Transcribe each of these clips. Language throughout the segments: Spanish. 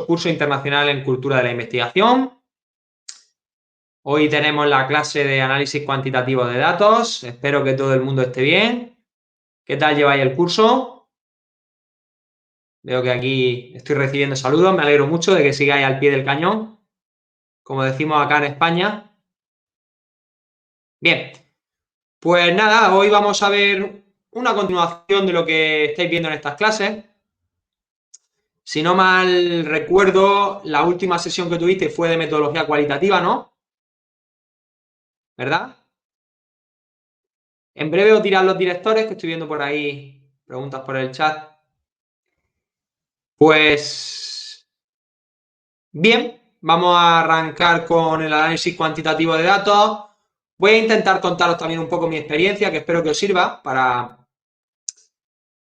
curso internacional en cultura de la investigación. Hoy tenemos la clase de análisis cuantitativo de datos. Espero que todo el mundo esté bien. ¿Qué tal lleváis el curso? Veo que aquí estoy recibiendo saludos. Me alegro mucho de que sigáis al pie del cañón, como decimos acá en España. Bien, pues nada, hoy vamos a ver una continuación de lo que estáis viendo en estas clases. Si no mal recuerdo, la última sesión que tuviste fue de metodología cualitativa, ¿no? ¿Verdad? En breve os dirán los directores, que estoy viendo por ahí preguntas por el chat. Pues bien, vamos a arrancar con el análisis cuantitativo de datos. Voy a intentar contaros también un poco mi experiencia, que espero que os sirva para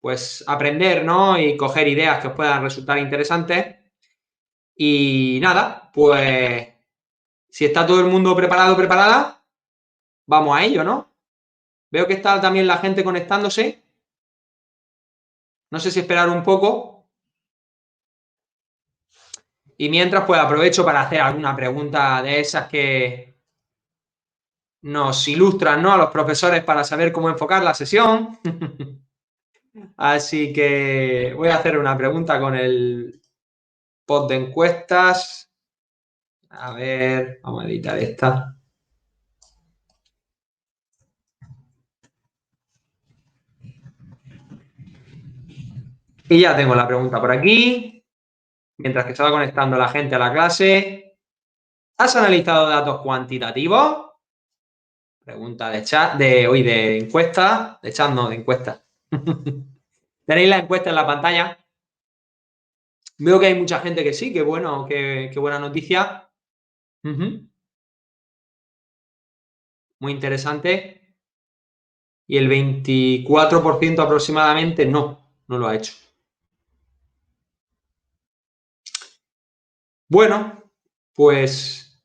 pues aprender, ¿no? Y coger ideas que os puedan resultar interesantes. Y nada, pues si está todo el mundo preparado, preparada, vamos a ello, ¿no? Veo que está también la gente conectándose. No sé si esperar un poco. Y mientras, pues aprovecho para hacer alguna pregunta de esas que nos ilustran, ¿no? A los profesores para saber cómo enfocar la sesión. Así que voy a hacer una pregunta con el post de encuestas. A ver, vamos a editar esta. Y ya tengo la pregunta por aquí. Mientras que se va conectando la gente a la clase. ¿Has analizado datos cuantitativos? Pregunta de chat, de encuesta. De chat no, de encuesta. ¿Tenéis la encuesta en la pantalla? Veo que hay mucha gente que sí, qué bueno, qué buena noticia. Muy interesante. Y el 24% aproximadamente no lo ha hecho. Bueno, pues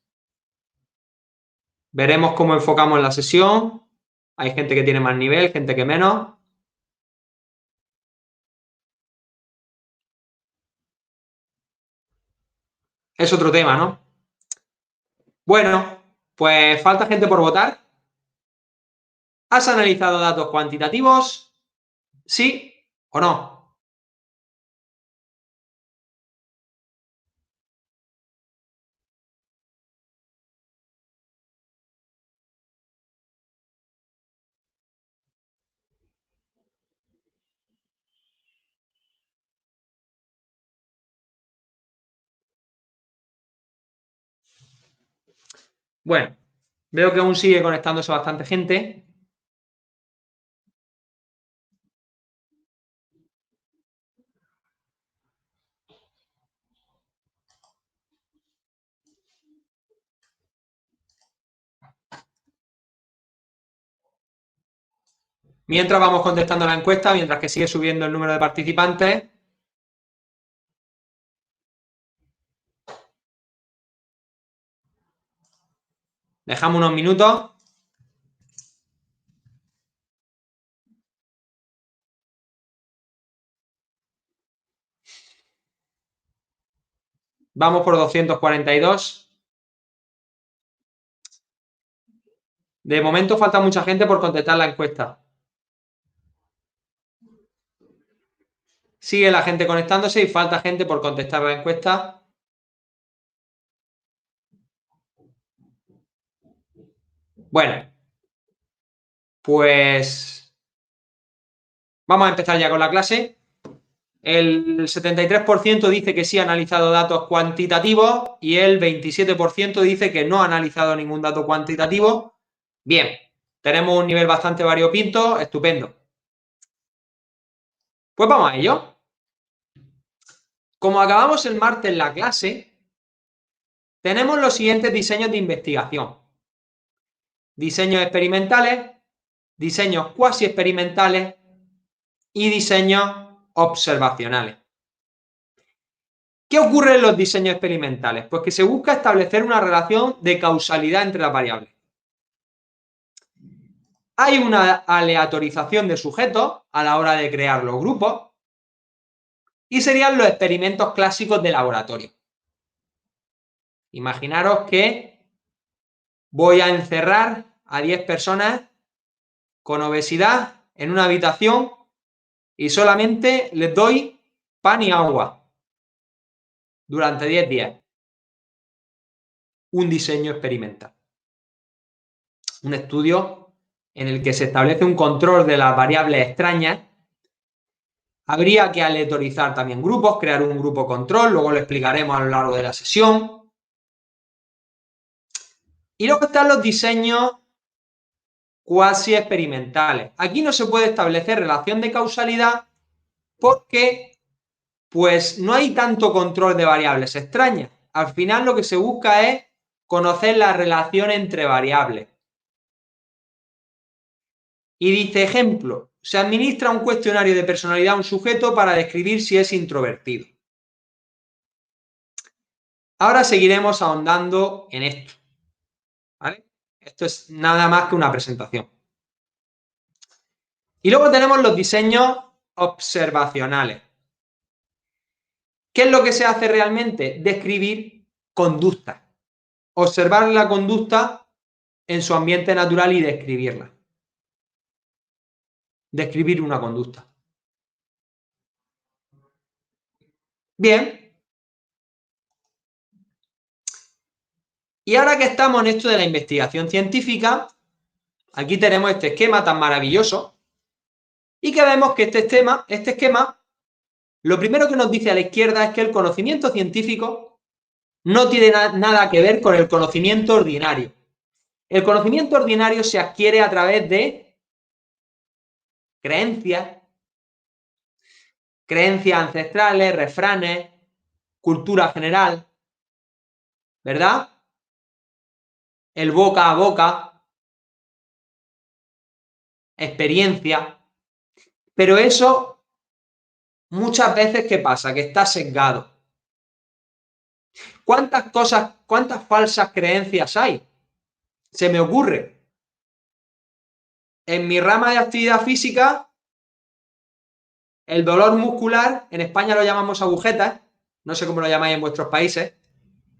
veremos cómo enfocamos la sesión. Hay gente que tiene más nivel, gente que menos. Es otro tema, ¿no? Bueno, pues falta gente por votar. ¿Has analizado datos cuantitativos? ¿Sí o no? Bueno, veo que aún sigue conectándose bastante gente. Mientras vamos contestando la encuesta, mientras que sigue subiendo el número de participantes. Dejamos unos minutos. Vamos por 242. De momento falta mucha gente por contestar la encuesta. Sigue la gente conectándose y falta gente por contestar la encuesta. Bueno, pues vamos a empezar ya con la clase. El 73% dice que sí ha analizado datos cuantitativos y el 27% dice que no ha analizado ningún dato cuantitativo. Bien, tenemos un nivel bastante variopinto, estupendo. Pues vamos a ello. Como acabamos el martes en la clase, tenemos los siguientes diseños de investigación. Diseños experimentales, diseños cuasi experimentales y diseños observacionales. ¿Qué ocurre en los diseños experimentales? Pues que se busca establecer una relación de causalidad entre las variables. Hay una aleatorización de sujetos a la hora de crear los grupos. y serían los experimentos clásicos de laboratorio. Imaginaros que voy a encerrar a 10 personas con obesidad en una habitación y solamente les doy pan y agua durante 10 días. Un diseño experimental. Un estudio en el que se establece un control de las variables extrañas. Habría que aleatorizar también grupos, crear un grupo control, luego lo explicaremos a lo largo de la sesión. Y luego están los diseños cuasi experimentales. Aquí no se puede establecer relación de causalidad porque pues no hay tanto control de variables extrañas. Al final lo que se busca es conocer la relación entre variables. Y dice, ejemplo, se administra un cuestionario de personalidad a un sujeto para describir si es introvertido. Ahora seguiremos ahondando en esto, ¿vale? Esto es nada más que una presentación. Y luego tenemos los diseños observacionales. ¿Qué es lo que se hace realmente? Describir conductas. Observar la conducta en su ambiente natural y describirla. Describir una conducta. Bien. Y ahora que estamos en esto de la investigación científica, aquí tenemos este esquema tan maravilloso y que vemos que este esquema, lo primero que nos dice a la izquierda es que el conocimiento científico no tiene nada que ver con el conocimiento ordinario. El conocimiento ordinario se adquiere a través de creencias ancestrales, refranes, cultura general, ¿verdad? El boca a boca, experiencia, pero eso muchas veces, ¿qué pasa? Que está sesgado. ¿Cuántas falsas creencias hay? Se me ocurre. En mi rama de actividad física, el dolor muscular, en España lo llamamos agujetas, no sé cómo lo llamáis en vuestros países,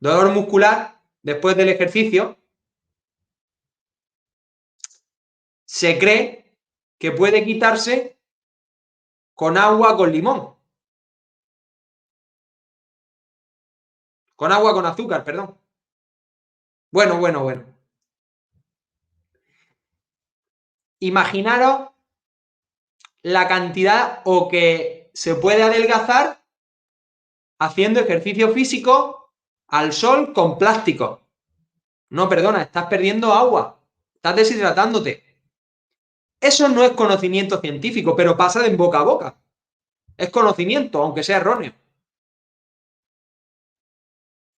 dolor muscular después del ejercicio, se cree que puede quitarse con agua con limón. Con agua con azúcar, perdón. Bueno. Imaginaros la cantidad o que se puede adelgazar haciendo ejercicio físico al sol con plástico. No, perdona, estás perdiendo agua, estás deshidratándote. Eso no es conocimiento científico, pero pasa de boca a boca. Es conocimiento, aunque sea erróneo.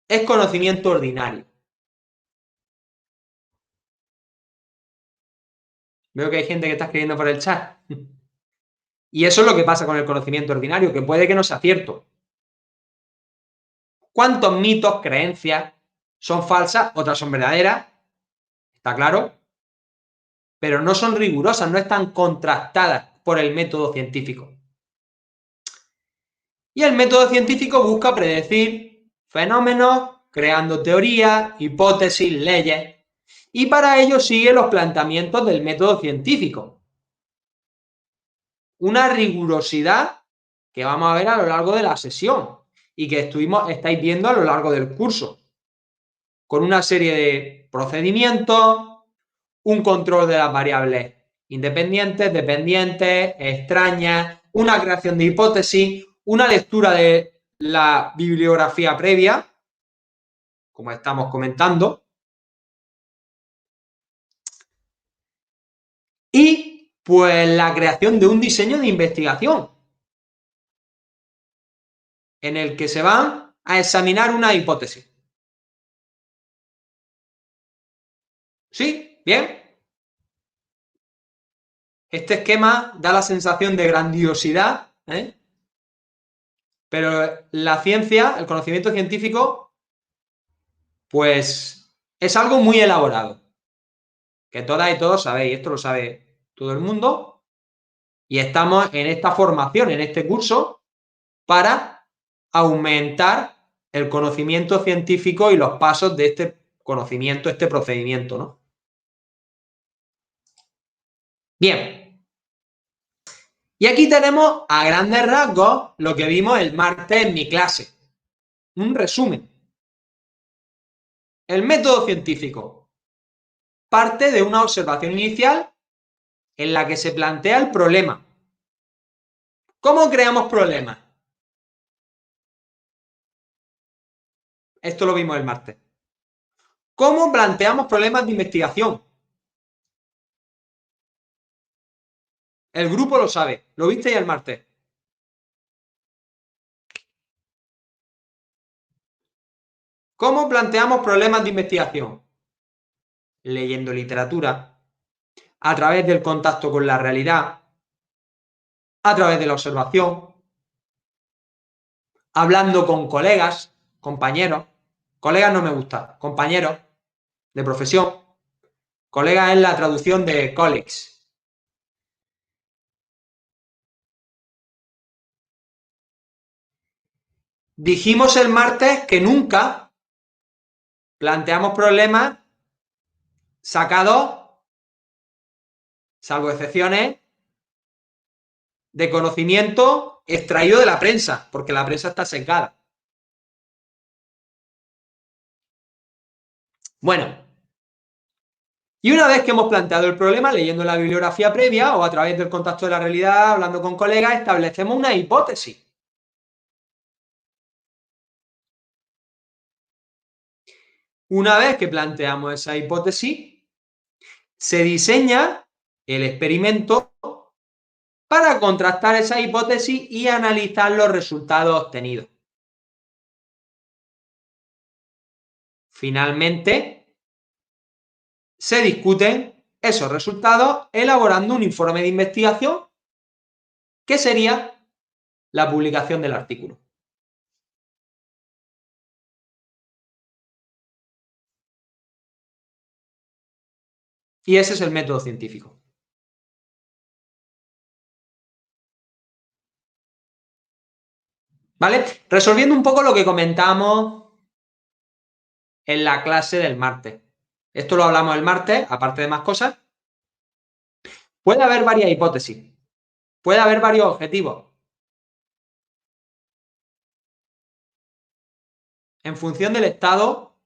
Es conocimiento ordinario. Veo que hay gente que está escribiendo por el chat. Y eso es lo que pasa con el conocimiento ordinario, que puede que no sea cierto. ¿Cuántos mitos, creencias son falsas? Otras son verdaderas, está claro, pero no son rigurosas, no están contrastadas por el método científico. Y el método científico busca predecir fenómenos, creando teorías, hipótesis, leyes, y para ello sigue los planteamientos del método científico. Una rigurosidad que vamos a ver a lo largo de la sesión y que estáis viendo a lo largo del curso, con una serie de procedimientos, un control de las variables independientes, dependientes, extrañas, una creación de hipótesis, una lectura de la bibliografía previa, como estamos comentando, y pues la creación de un diseño de investigación en el que se van a examinar una hipótesis. ¿Sí? ¿Bien? Este esquema da la sensación de grandiosidad, ¿eh? Pero la ciencia, el conocimiento científico, pues es algo muy elaborado, que todas y todos sabéis, esto lo sabe todo el mundo, y estamos en esta formación, en este curso, para aumentar el conocimiento científico y los pasos de este conocimiento, este procedimiento, ¿no? Bien. Y aquí tenemos a grandes rasgos lo que vimos el martes en mi clase. Un resumen. El método científico parte de una observación inicial en la que se plantea el problema. ¿Cómo creamos problemas? Esto lo vimos el martes. ¿Cómo planteamos problemas de investigación? El grupo lo sabe. ¿Lo visteis el martes? ¿Cómo planteamos problemas de investigación? Leyendo literatura, a través del contacto con la realidad, a través de la observación, hablando con colegas, compañeros. Colegas no me gusta, compañeros de profesión. Colegas es la traducción de colleagues. Dijimos el martes que nunca planteamos problemas sacados, salvo excepciones, de conocimiento extraído de la prensa, porque la prensa está sesgada. Bueno, y una vez que hemos planteado el problema, leyendo la bibliografía previa o a través del contacto de la realidad, hablando con colegas, establecemos una hipótesis. Una vez que planteamos esa hipótesis, se diseña el experimento para contrastar esa hipótesis y analizar los resultados obtenidos. Finalmente, se discuten esos resultados elaborando un informe de investigación que sería la publicación del artículo. Y ese es el método científico. ¿Vale? Resolviendo un poco lo que comentamos en la clase del martes. Esto lo hablamos el martes, aparte de más cosas. Puede haber varias hipótesis. Puede haber varios objetivos. En función del estado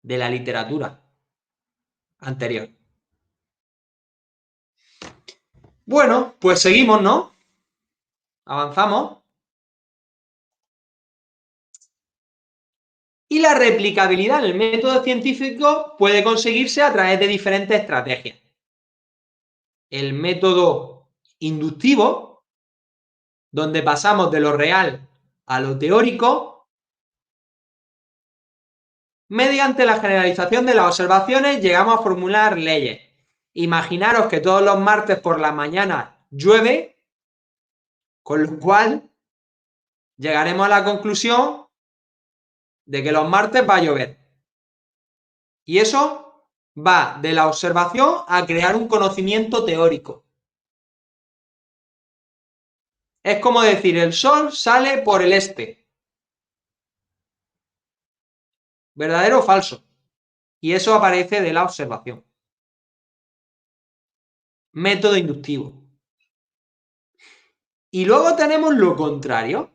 de la literatura anterior. Bueno, pues seguimos, ¿no? Avanzamos. Y la replicabilidad en el método científico puede conseguirse a través de diferentes estrategias. El método inductivo, donde pasamos de lo real a lo teórico, mediante la generalización de las observaciones llegamos a formular leyes. Imaginaros que todos los martes por la mañana llueve, con lo cual llegaremos a la conclusión de que los martes va a llover. Y eso va de la observación a crear un conocimiento teórico. Es como decir, el sol sale por el este. ¿Verdadero o falso? Y eso aparece de la observación. Método inductivo. Y luego tenemos lo contrario,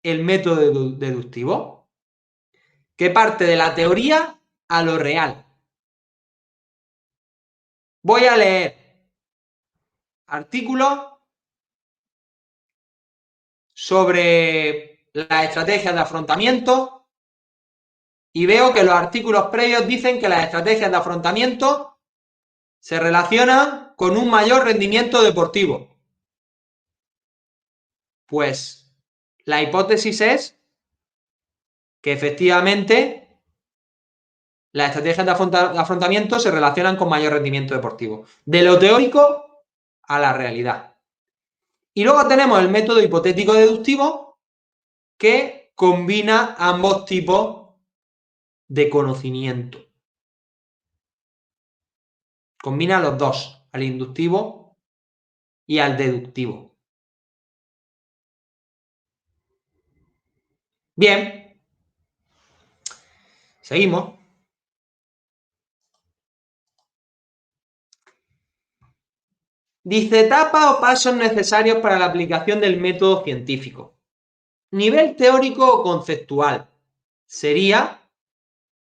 el método deductivo, que parte de la teoría a lo real. Voy a leer artículos sobre las estrategias de afrontamiento y veo que los artículos previos dicen que las estrategias de afrontamiento se relacionan con un mayor rendimiento deportivo. Pues la hipótesis es que efectivamente las estrategias de afrontamiento se relacionan con mayor rendimiento deportivo. De lo teórico a la realidad. Y luego tenemos el método hipotético deductivo que combina ambos tipos de conocimiento. Combina los dos, al inductivo y al deductivo. Bien. Seguimos. Dice, etapa o pasos necesarios para la aplicación del método científico. Nivel teórico o conceptual. Sería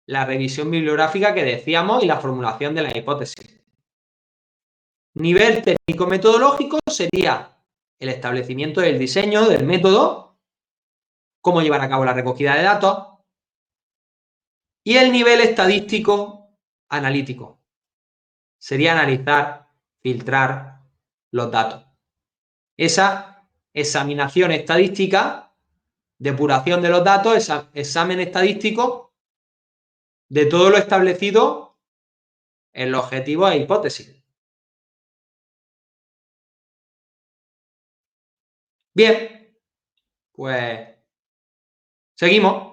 la revisión bibliográfica que decíamos y la formulación de la hipótesis. Nivel técnico-metodológico sería el establecimiento del diseño del método, cómo llevar a cabo la recogida de datos, y el nivel estadístico-analítico sería analizar, filtrar los datos. Esa examinación estadística, depuración de los datos, examen estadístico de todo lo establecido en los objetivos e hipótesis. Bien, pues seguimos.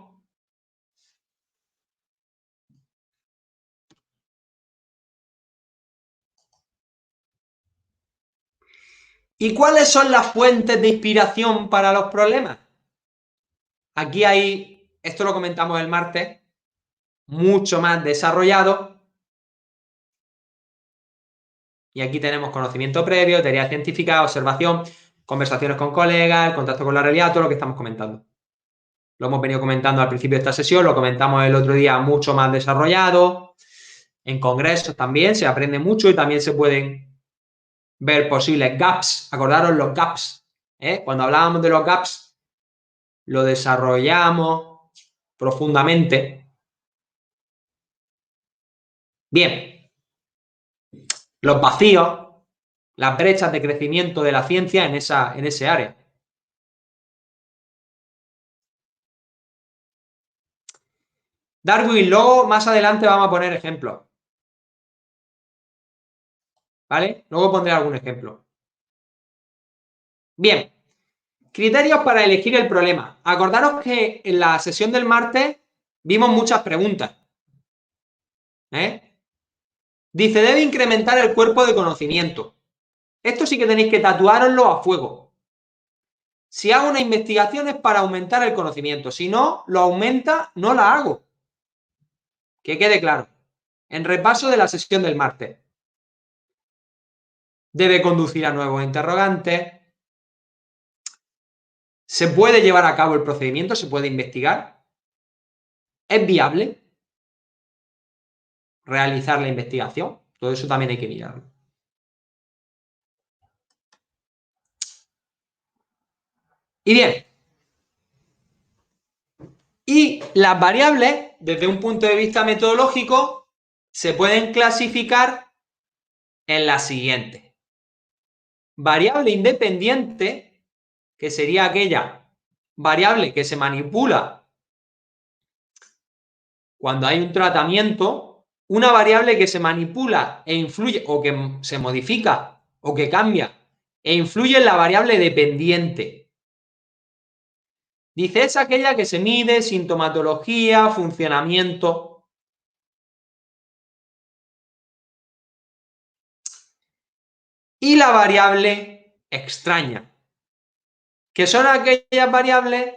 ¿Y cuáles son las fuentes de inspiración para los problemas? Aquí hay, esto lo comentamos el martes, mucho más desarrollado. Y aquí tenemos conocimiento previo, teoría científica, observación, conversaciones con colegas, el contacto con la realidad, todo lo que estamos comentando. Lo hemos venido comentando al principio de esta sesión, lo comentamos el otro día mucho más desarrollado. En congresos también se aprende mucho y también se pueden ver posibles gaps. Acordaros los gaps. Cuando hablábamos de los gaps, lo desarrollamos profundamente. Bien. Los vacíos, las brechas de crecimiento de la ciencia en ese área. Darwin, luego más adelante vamos a poner ejemplos. ¿Vale? Luego pondré algún ejemplo. Bien. Criterios para elegir el problema. Acordaros que en la sesión del martes vimos muchas preguntas. Dice, debe incrementar el cuerpo de conocimiento. Esto sí que tenéis que tatuároslo a fuego. Si hago una investigación es para aumentar el conocimiento. Si no lo aumenta, no la hago. Que quede claro. En repaso de la sesión del martes. Debe conducir a nuevos interrogantes. ¿Se puede llevar a cabo el procedimiento? ¿Se puede investigar? ¿Es viable realizar la investigación? Todo eso también hay que mirarlo. Y bien. Y las variables, desde un punto de vista metodológico, se pueden clasificar en las siguientes. Variable independiente, que sería aquella variable que se manipula cuando hay un tratamiento, una variable que se manipula e influye, o que se modifica, o que cambia, e influye en la variable dependiente. Dice, es aquella que se mide sintomatología, funcionamiento. Y la variable extraña, que son aquellas variables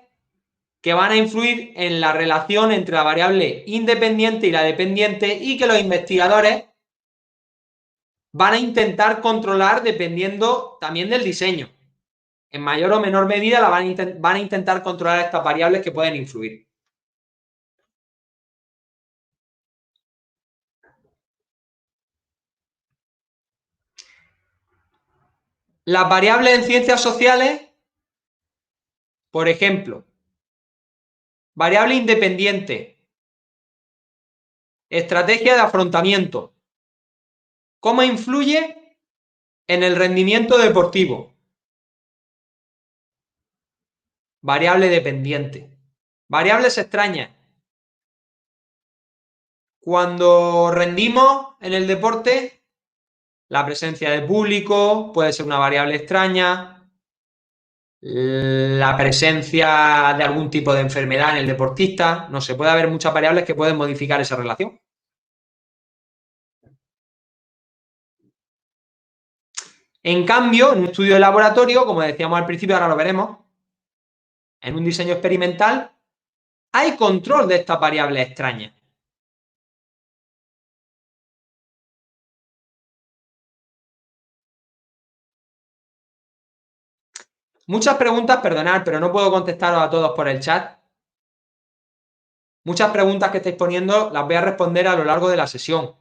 que van a influir en la relación entre la variable independiente y la dependiente y que los investigadores van a intentar controlar dependiendo también del diseño. En mayor o menor medida van a intentar controlar estas variables que pueden influir. Las variables en ciencias sociales, por ejemplo, variable independiente, estrategia de afrontamiento, ¿cómo influye en el rendimiento deportivo? Variable dependiente. Variables extrañas. Cuando rendimos en el deporte, la presencia de público puede ser una variable extraña, la presencia de algún tipo de enfermedad en el deportista, no sé, puede haber muchas variables que pueden modificar esa relación. En cambio, en un estudio de laboratorio, como decíamos al principio, ahora lo veremos, en un diseño experimental, hay control de estas variables extrañas. Muchas preguntas, perdonad, pero no puedo contestaros a todos por el chat. Muchas preguntas que estáis poniendo las voy a responder a lo largo de la sesión.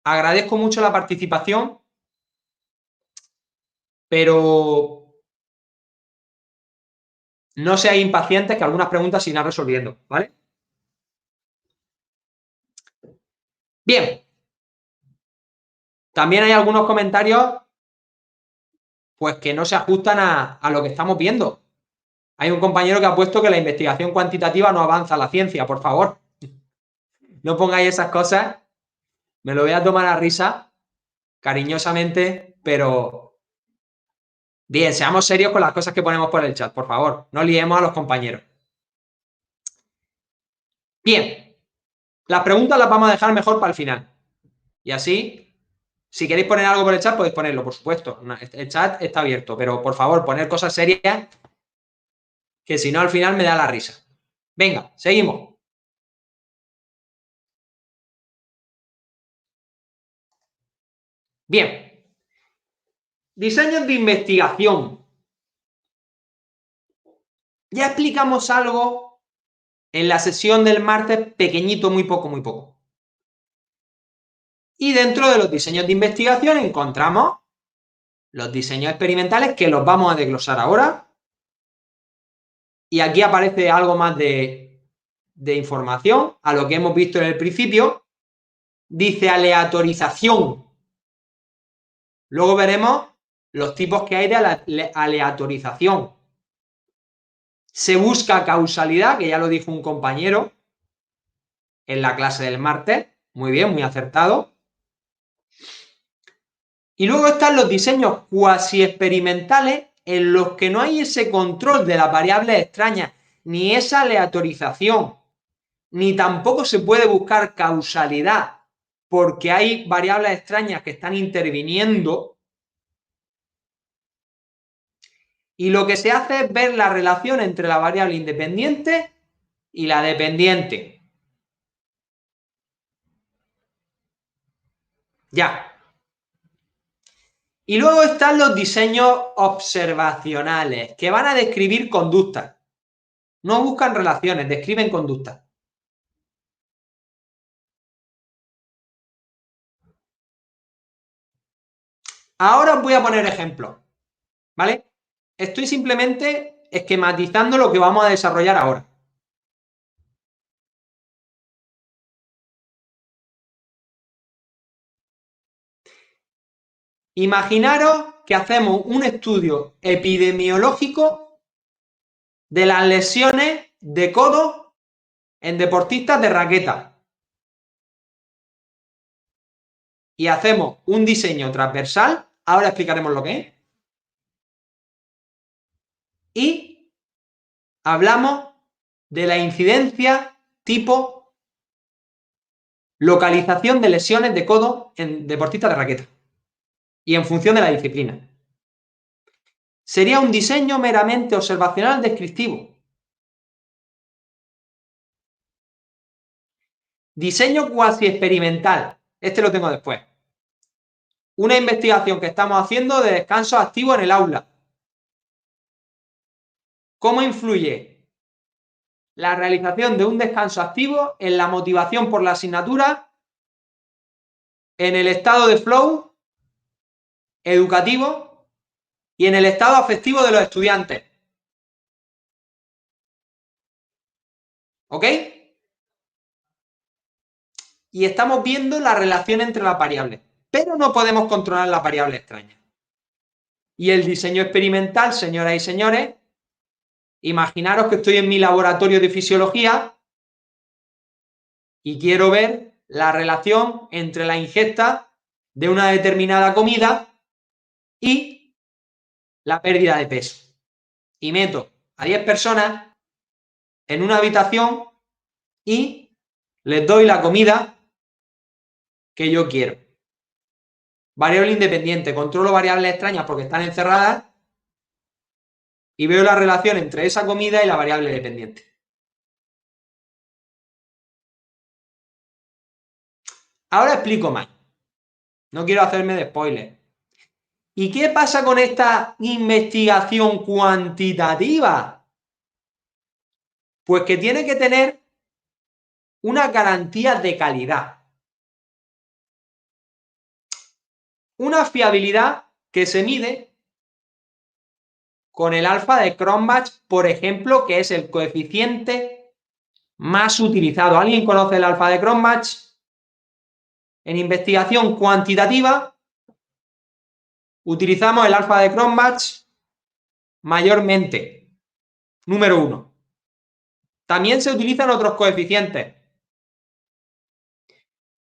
Agradezco mucho la participación, pero no seáis impacientes, que algunas preguntas se irán resolviendo, ¿vale? Bien. También hay algunos comentarios pues que no se ajustan a lo que estamos viendo. Hay un compañero que ha puesto que la investigación cuantitativa no avanza la ciencia, por favor. No pongáis esas cosas, me lo voy a tomar a risa, cariñosamente, pero bien, seamos serios con las cosas que ponemos por el chat, por favor, no liemos a los compañeros. Bien, las preguntas las vamos a dejar mejor para el final. Y así, si queréis poner algo por el chat, podéis ponerlo, por supuesto. El chat está abierto, pero por favor, poner cosas serias, que si no al final me da la risa. Venga, seguimos. Bien. Diseños de investigación. Ya explicamos algo en la sesión del martes, pequeñito, muy poco, muy poco. Y dentro de los diseños de investigación encontramos los diseños experimentales, que los vamos a desglosar ahora. Y aquí aparece algo más de información a lo que hemos visto en el principio. Dice aleatorización. Luego veremos los tipos que hay de aleatorización. Se busca causalidad, que ya lo dijo un compañero en la clase del martes. Muy bien, muy acertado. Y luego están los diseños cuasi experimentales, en los que no hay ese control de las variables extrañas, ni esa aleatorización, ni tampoco se puede buscar causalidad, porque hay variables extrañas que están interviniendo. Y lo que se hace es ver la relación entre la variable independiente y la dependiente. Ya. Y luego están los diseños observacionales, que van a describir conductas. No buscan relaciones, describen conductas. Ahora os voy a poner ejemplos, ¿vale? Estoy simplemente esquematizando lo que vamos a desarrollar ahora. Imaginaros que hacemos un estudio epidemiológico de las lesiones de codo en deportistas de raqueta. Y hacemos un diseño transversal, ahora explicaremos lo que es. Y hablamos de la incidencia tipo localización de lesiones de codo en deportistas de raqueta. Y en función de la disciplina. Sería un diseño meramente observacional descriptivo. Diseño cuasi experimental. Este lo tengo después. Una investigación que estamos haciendo de descanso activo en el aula. ¿Cómo influye la realización de un descanso activo en la motivación por la asignatura, en el estado de flow educativo y en el estado afectivo de los estudiantes? ¿Ok? Y estamos viendo la relación entre las variables, pero no podemos controlar las variables extrañas. Y el diseño experimental, señoras y señores, imaginaros que estoy en mi laboratorio de fisiología y quiero ver la relación entre la ingesta de una determinada comida y la pérdida de peso. Y meto a 10 personas en una habitación y les doy la comida que yo quiero. Variable independiente, controlo variables extrañas porque están encerradas y veo la relación entre esa comida y la variable dependiente. Ahora explico más. No quiero hacerme de spoiler. ¿Y qué pasa con esta investigación cuantitativa? Pues que tiene que tener una garantía de calidad. Una fiabilidad que se mide con el alfa de Cronbach, por ejemplo, que es el coeficiente más utilizado. ¿Alguien conoce el alfa de Cronbach? En investigación cuantitativa utilizamos el alfa de Cronbach mayormente. Número 1. También se utilizan otros coeficientes.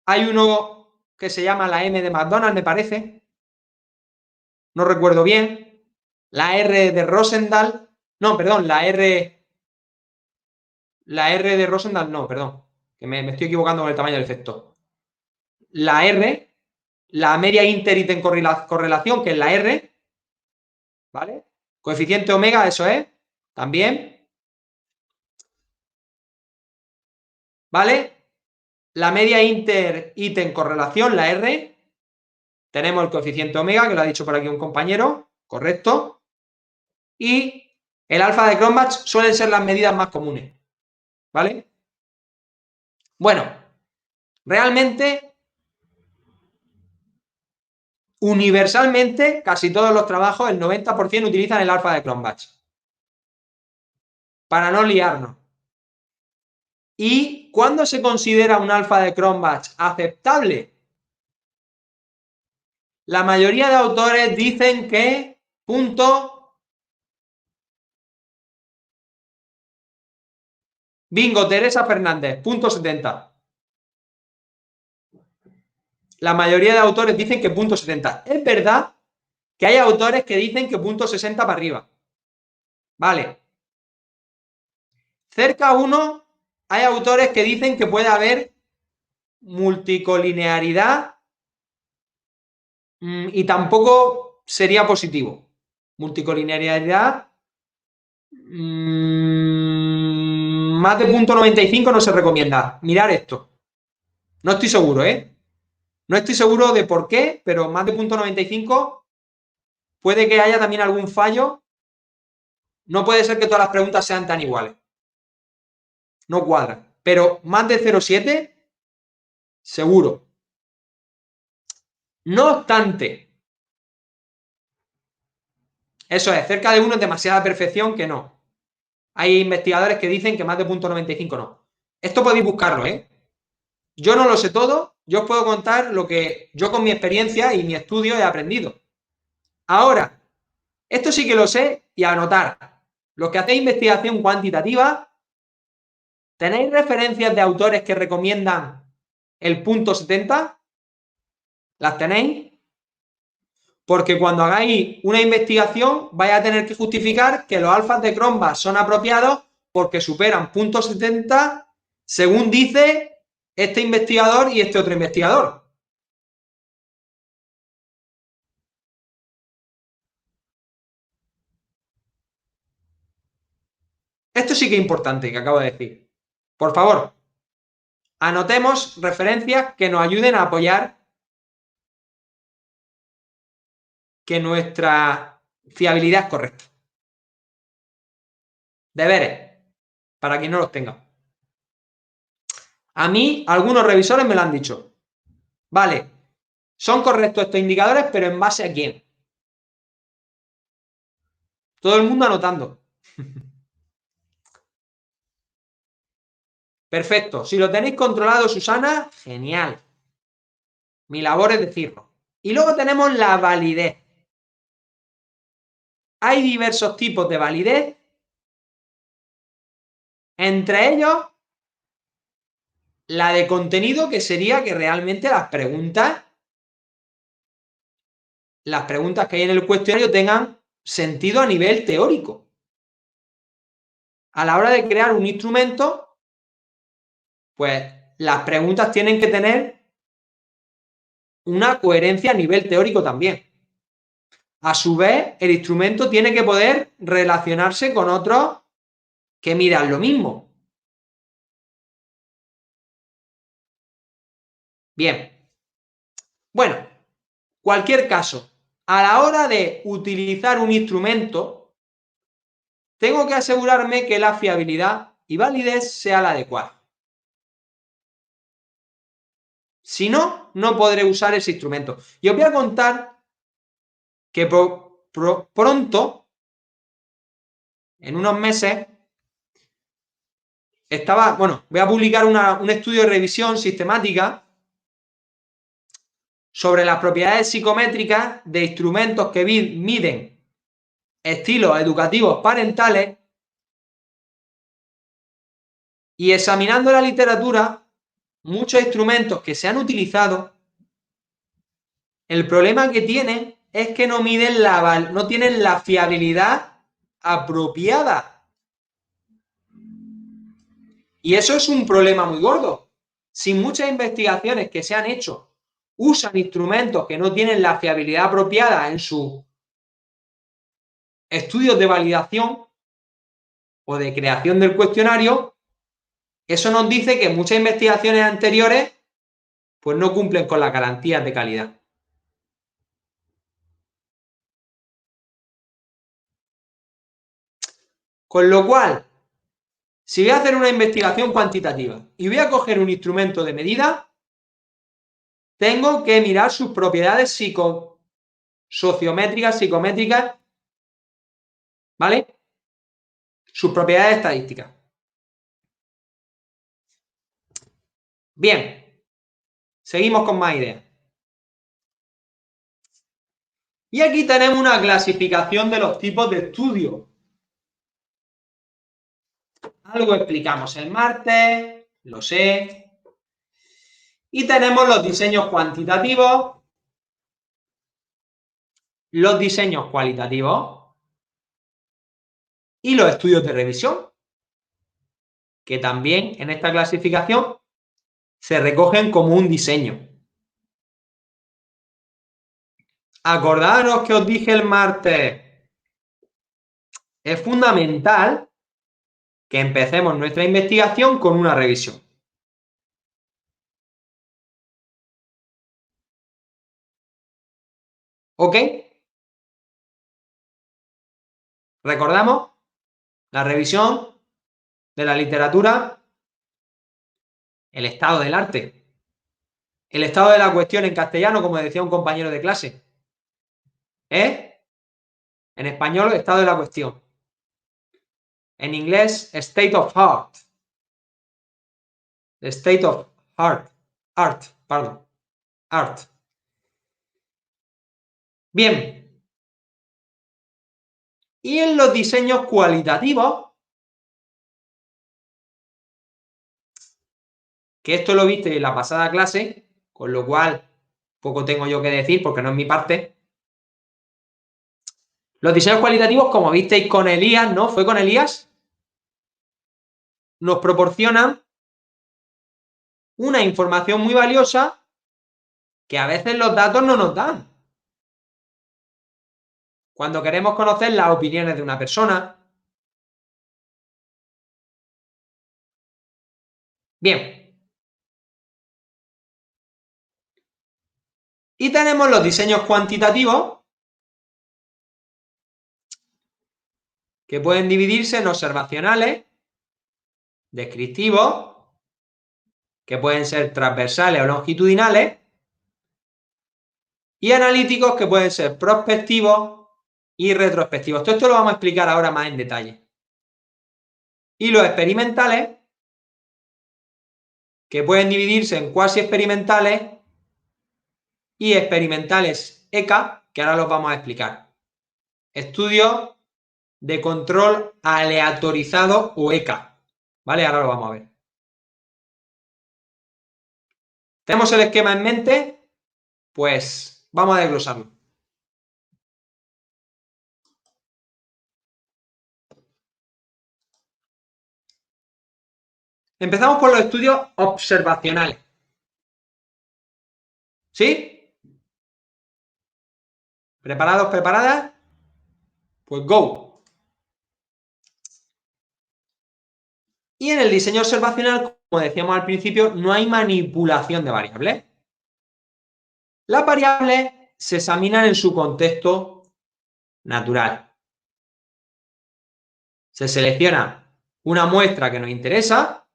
Hay uno que se llama la M de McDonald, me parece. No recuerdo bien. La R de Rosendahl. No, perdón, la R de Rosendahl, no, perdón. Que me estoy equivocando con el tamaño del efecto. La R, la media inter-ítem correlación, que es la R, ¿vale? Coeficiente omega, eso es, también. ¿Vale? La media inter-ítem correlación, la R. Tenemos el coeficiente omega, que lo ha dicho por aquí un compañero, correcto. Y el alfa de Cronbach suelen ser las medidas más comunes, ¿vale? Bueno, realmente, universalmente, casi todos los trabajos, el 90% utilizan el alfa de Cronbach. Para no liarnos. ¿Y cuándo se considera un alfa de Cronbach aceptable? La mayoría de autores dicen que Bingo, Teresa Fernández, .70. La mayoría de autores dicen que .70. Es verdad que hay autores que dicen que .60 para arriba. Vale. Cerca a 1 hay autores que dicen que puede haber multicolinearidad y tampoco sería positivo. Multicolinearidad más de .95 no se recomienda. Mirar esto. No estoy seguro, ¿eh? No estoy seguro de por qué, pero más de .95 puede que haya también algún fallo. No puede ser que todas las preguntas sean tan iguales. No cuadra. Pero más de 0,7, seguro. No obstante, eso es, cerca de 1 es demasiada perfección que no. Hay investigadores que dicen que más de .95 no. Esto podéis buscarlo, ¿eh? Yo no lo sé todo, yo os puedo contar lo que yo con mi experiencia y mi estudio he aprendido. Ahora, esto sí que lo sé y a anotar. Los que hacéis investigación cuantitativa, ¿tenéis referencias de autores que recomiendan el .70? ¿Las tenéis? Porque cuando hagáis una investigación vais a tener que justificar que los alfas de Cronbach son apropiados porque superan .70 según dice este investigador y este otro investigador. Esto sí que es importante que acabo de decir. Por favor, anotemos referencias que nos ayuden a apoyar que nuestra fiabilidad es correcta. Deberes, para quien no los tenga. A mí, algunos revisores me lo han dicho. Vale, son correctos estos indicadores, pero ¿en base a quién? Todo el mundo anotando. Perfecto. Si lo tenéis controlado, Susana, genial. Mi labor es decirlo. Y luego tenemos la validez. Hay diversos tipos de validez. Entre ellos, la de contenido, que sería que realmente las preguntas que hay en el cuestionario tengan sentido a nivel teórico. A la hora de crear un instrumento, pues las preguntas tienen que tener una coherencia a nivel teórico también. a su vez, el instrumento tiene que poder relacionarse con otros que midan lo mismo. Bien. Bueno, cualquier caso, a la hora de utilizar un instrumento, tengo que asegurarme que la fiabilidad y validez sea la adecuada. Si no, no podré usar ese instrumento. Y os voy a contar que pronto, en unos meses, voy a publicar un estudio de revisión sistemática sobre las propiedades psicométricas de instrumentos que miden estilos educativos parentales, y examinando la literatura, muchos instrumentos que se han utilizado, el problema que tienen es que no tienen la fiabilidad apropiada. Y eso es un problema muy gordo. Si muchas investigaciones que se han hecho usan instrumentos que no tienen la fiabilidad apropiada en sus estudios de validación o de creación del cuestionario, eso nos dice que muchas investigaciones anteriores pues no cumplen con las garantías de calidad. Con lo cual, si voy a hacer una investigación cuantitativa y voy a coger un instrumento de medida, tengo que mirar sus propiedades sociométricas, psicométricas, ¿vale? Sus propiedades estadísticas. Bien, seguimos con más ideas. Y aquí tenemos una clasificación de los tipos de estudio. Algo explicamos el martes, lo sé. Y tenemos los diseños cuantitativos, los diseños cualitativos y los estudios de revisión, que también en esta clasificación se recogen como un diseño. Acordaros que os dije el martes, es fundamental que empecemos nuestra investigación con una revisión. ¿Ok? Recordamos la revisión de la literatura, el estado del arte, el estado de la cuestión en castellano, como decía un compañero de clase. En español, estado de la cuestión. En inglés, state of art. State of art. Art. Bien. Y en los diseños cualitativos, que esto lo viste en la pasada clase, con lo cual poco tengo yo que decir porque no es mi parte. Los diseños cualitativos, como visteis con Elías, ¿no? ¿Fue con Elías? Nos proporcionan una información muy valiosa que a veces los datos no nos dan. Cuando queremos conocer las opiniones de una persona. Bien. Y tenemos los diseños cuantitativos, que pueden dividirse en observacionales, descriptivos, que pueden ser transversales o longitudinales, y analíticos, que pueden ser prospectivos y retrospectivos. Todo esto lo vamos a explicar ahora más en detalle. Y los experimentales, que pueden dividirse en cuasi experimentales y experimentales ECA, que ahora los vamos a explicar. Estudios de control aleatorizado o ECA, ¿vale? Ahora lo vamos a ver. ¿Tenemos el esquema en mente? Pues vamos a desglosarlo. Empezamos por los estudios observacionales. ¿Sí? ¿Preparados, preparadas? Pues go. Y en el diseño observacional, como decíamos al principio, no hay manipulación de variables. Las variables se examinan en su contexto natural. Se selecciona una muestra que nos interesa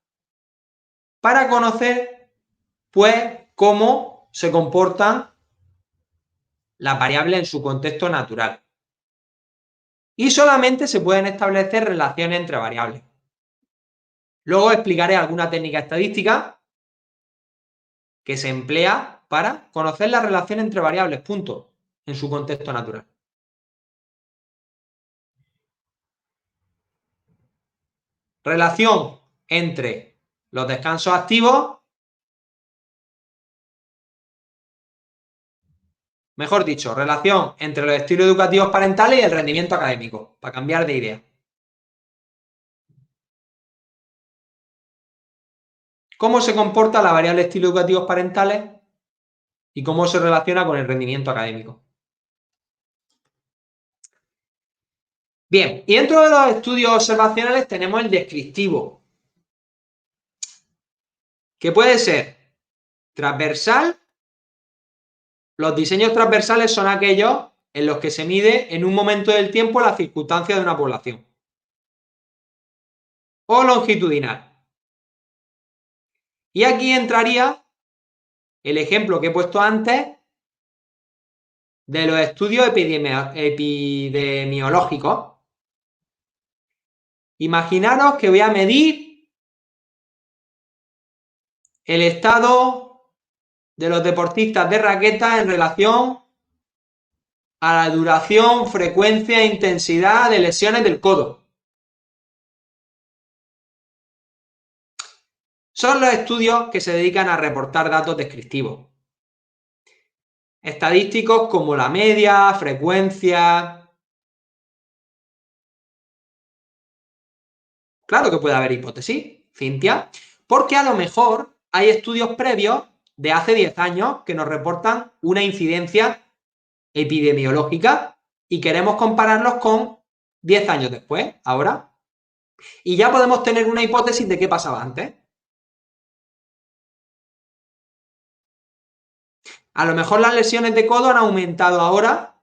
para conocer, pues, cómo se comportan las variables en su contexto natural. Y solamente se pueden establecer relaciones entre variables. Luego explicaré alguna técnica estadística que se emplea para conocer la relación entre variables, punto, en su contexto natural. Relación entre los descansos activos, mejor dicho, relación entre los estilos educativos parentales y el rendimiento académico, para cambiar de idea. ¿Cómo se comporta la variable estilos educativos parentales y cómo se relaciona con el rendimiento académico? Bien, y dentro de los estudios observacionales tenemos el descriptivo, que puede ser transversal. Los diseños transversales son aquellos en los que se mide en un momento del tiempo las circunstancias de una población. O longitudinal. Y aquí entraría el ejemplo que he puesto antes de los estudios epidemiológicos. Imaginaros que voy a medir el estado de los deportistas de raqueta en relación a la duración, frecuencia e intensidad de lesiones del codo. Son los estudios que se dedican a reportar datos descriptivos. Estadísticos como la media, frecuencia. Claro que puede haber hipótesis, Cintia, porque a lo mejor hay estudios previos de hace 10 años que nos reportan una incidencia epidemiológica y queremos compararlos con 10 años después, ahora, y ya podemos tener una hipótesis de qué pasaba antes. A lo mejor las lesiones de codo han aumentado ahora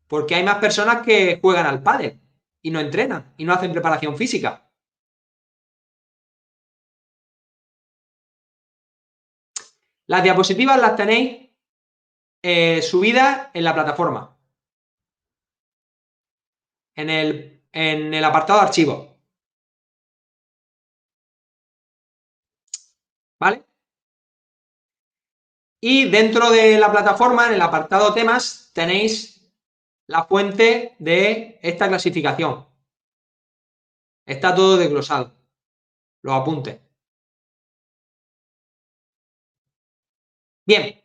porque hay más personas que juegan al pádel y no entrenan y no hacen preparación física. Las diapositivas las tenéis subidas en la plataforma, en el apartado de archivos. ¿Vale? Y dentro de la plataforma, en el apartado temas, tenéis la fuente de esta clasificación. Está todo desglosado. Los apuntes. Bien.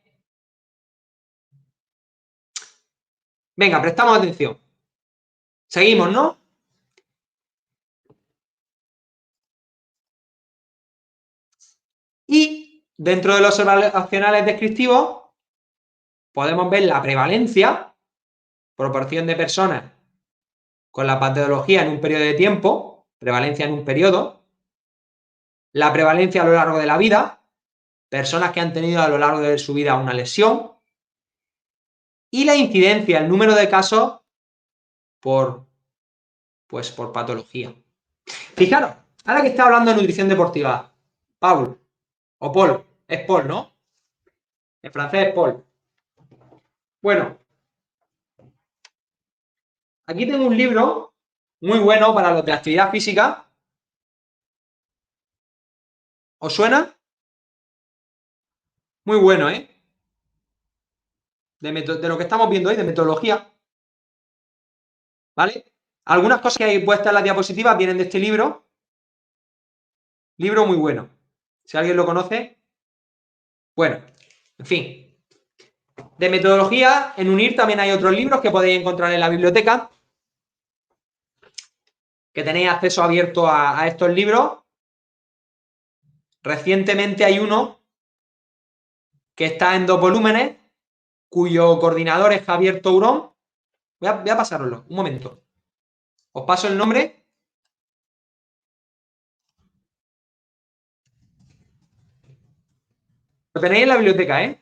Venga, prestamos atención. Seguimos, ¿no? Y dentro de los observacionales descriptivos podemos ver la prevalencia, proporción de personas con la patología en un periodo de tiempo, prevalencia en un periodo, la prevalencia a lo largo de la vida, personas que han tenido a lo largo de su vida una lesión, y la incidencia, el número de casos por patología. Fijaros, ahora que está hablando de nutrición deportiva, Paul, o Paul, es Paul, ¿no? En francés es Paul. Bueno, aquí tengo un libro muy bueno para los de actividad física. ¿Os suena? Muy bueno, ¿eh? De lo que estamos viendo hoy, de metodología. ¿Vale? Algunas cosas que hay puestas en las diapositivas vienen de este libro. Libro muy bueno. Si alguien lo conoce. Bueno, en fin. De metodología, en UNIR también hay otros libros que podéis encontrar en la biblioteca. Que tenéis acceso abierto a estos libros. Recientemente hay uno que está en 2 volúmenes, cuyo coordinador es Javier Tourón. Voy a pasároslo, un momento. Os paso el nombre. Lo tenéis en la biblioteca, ¿eh?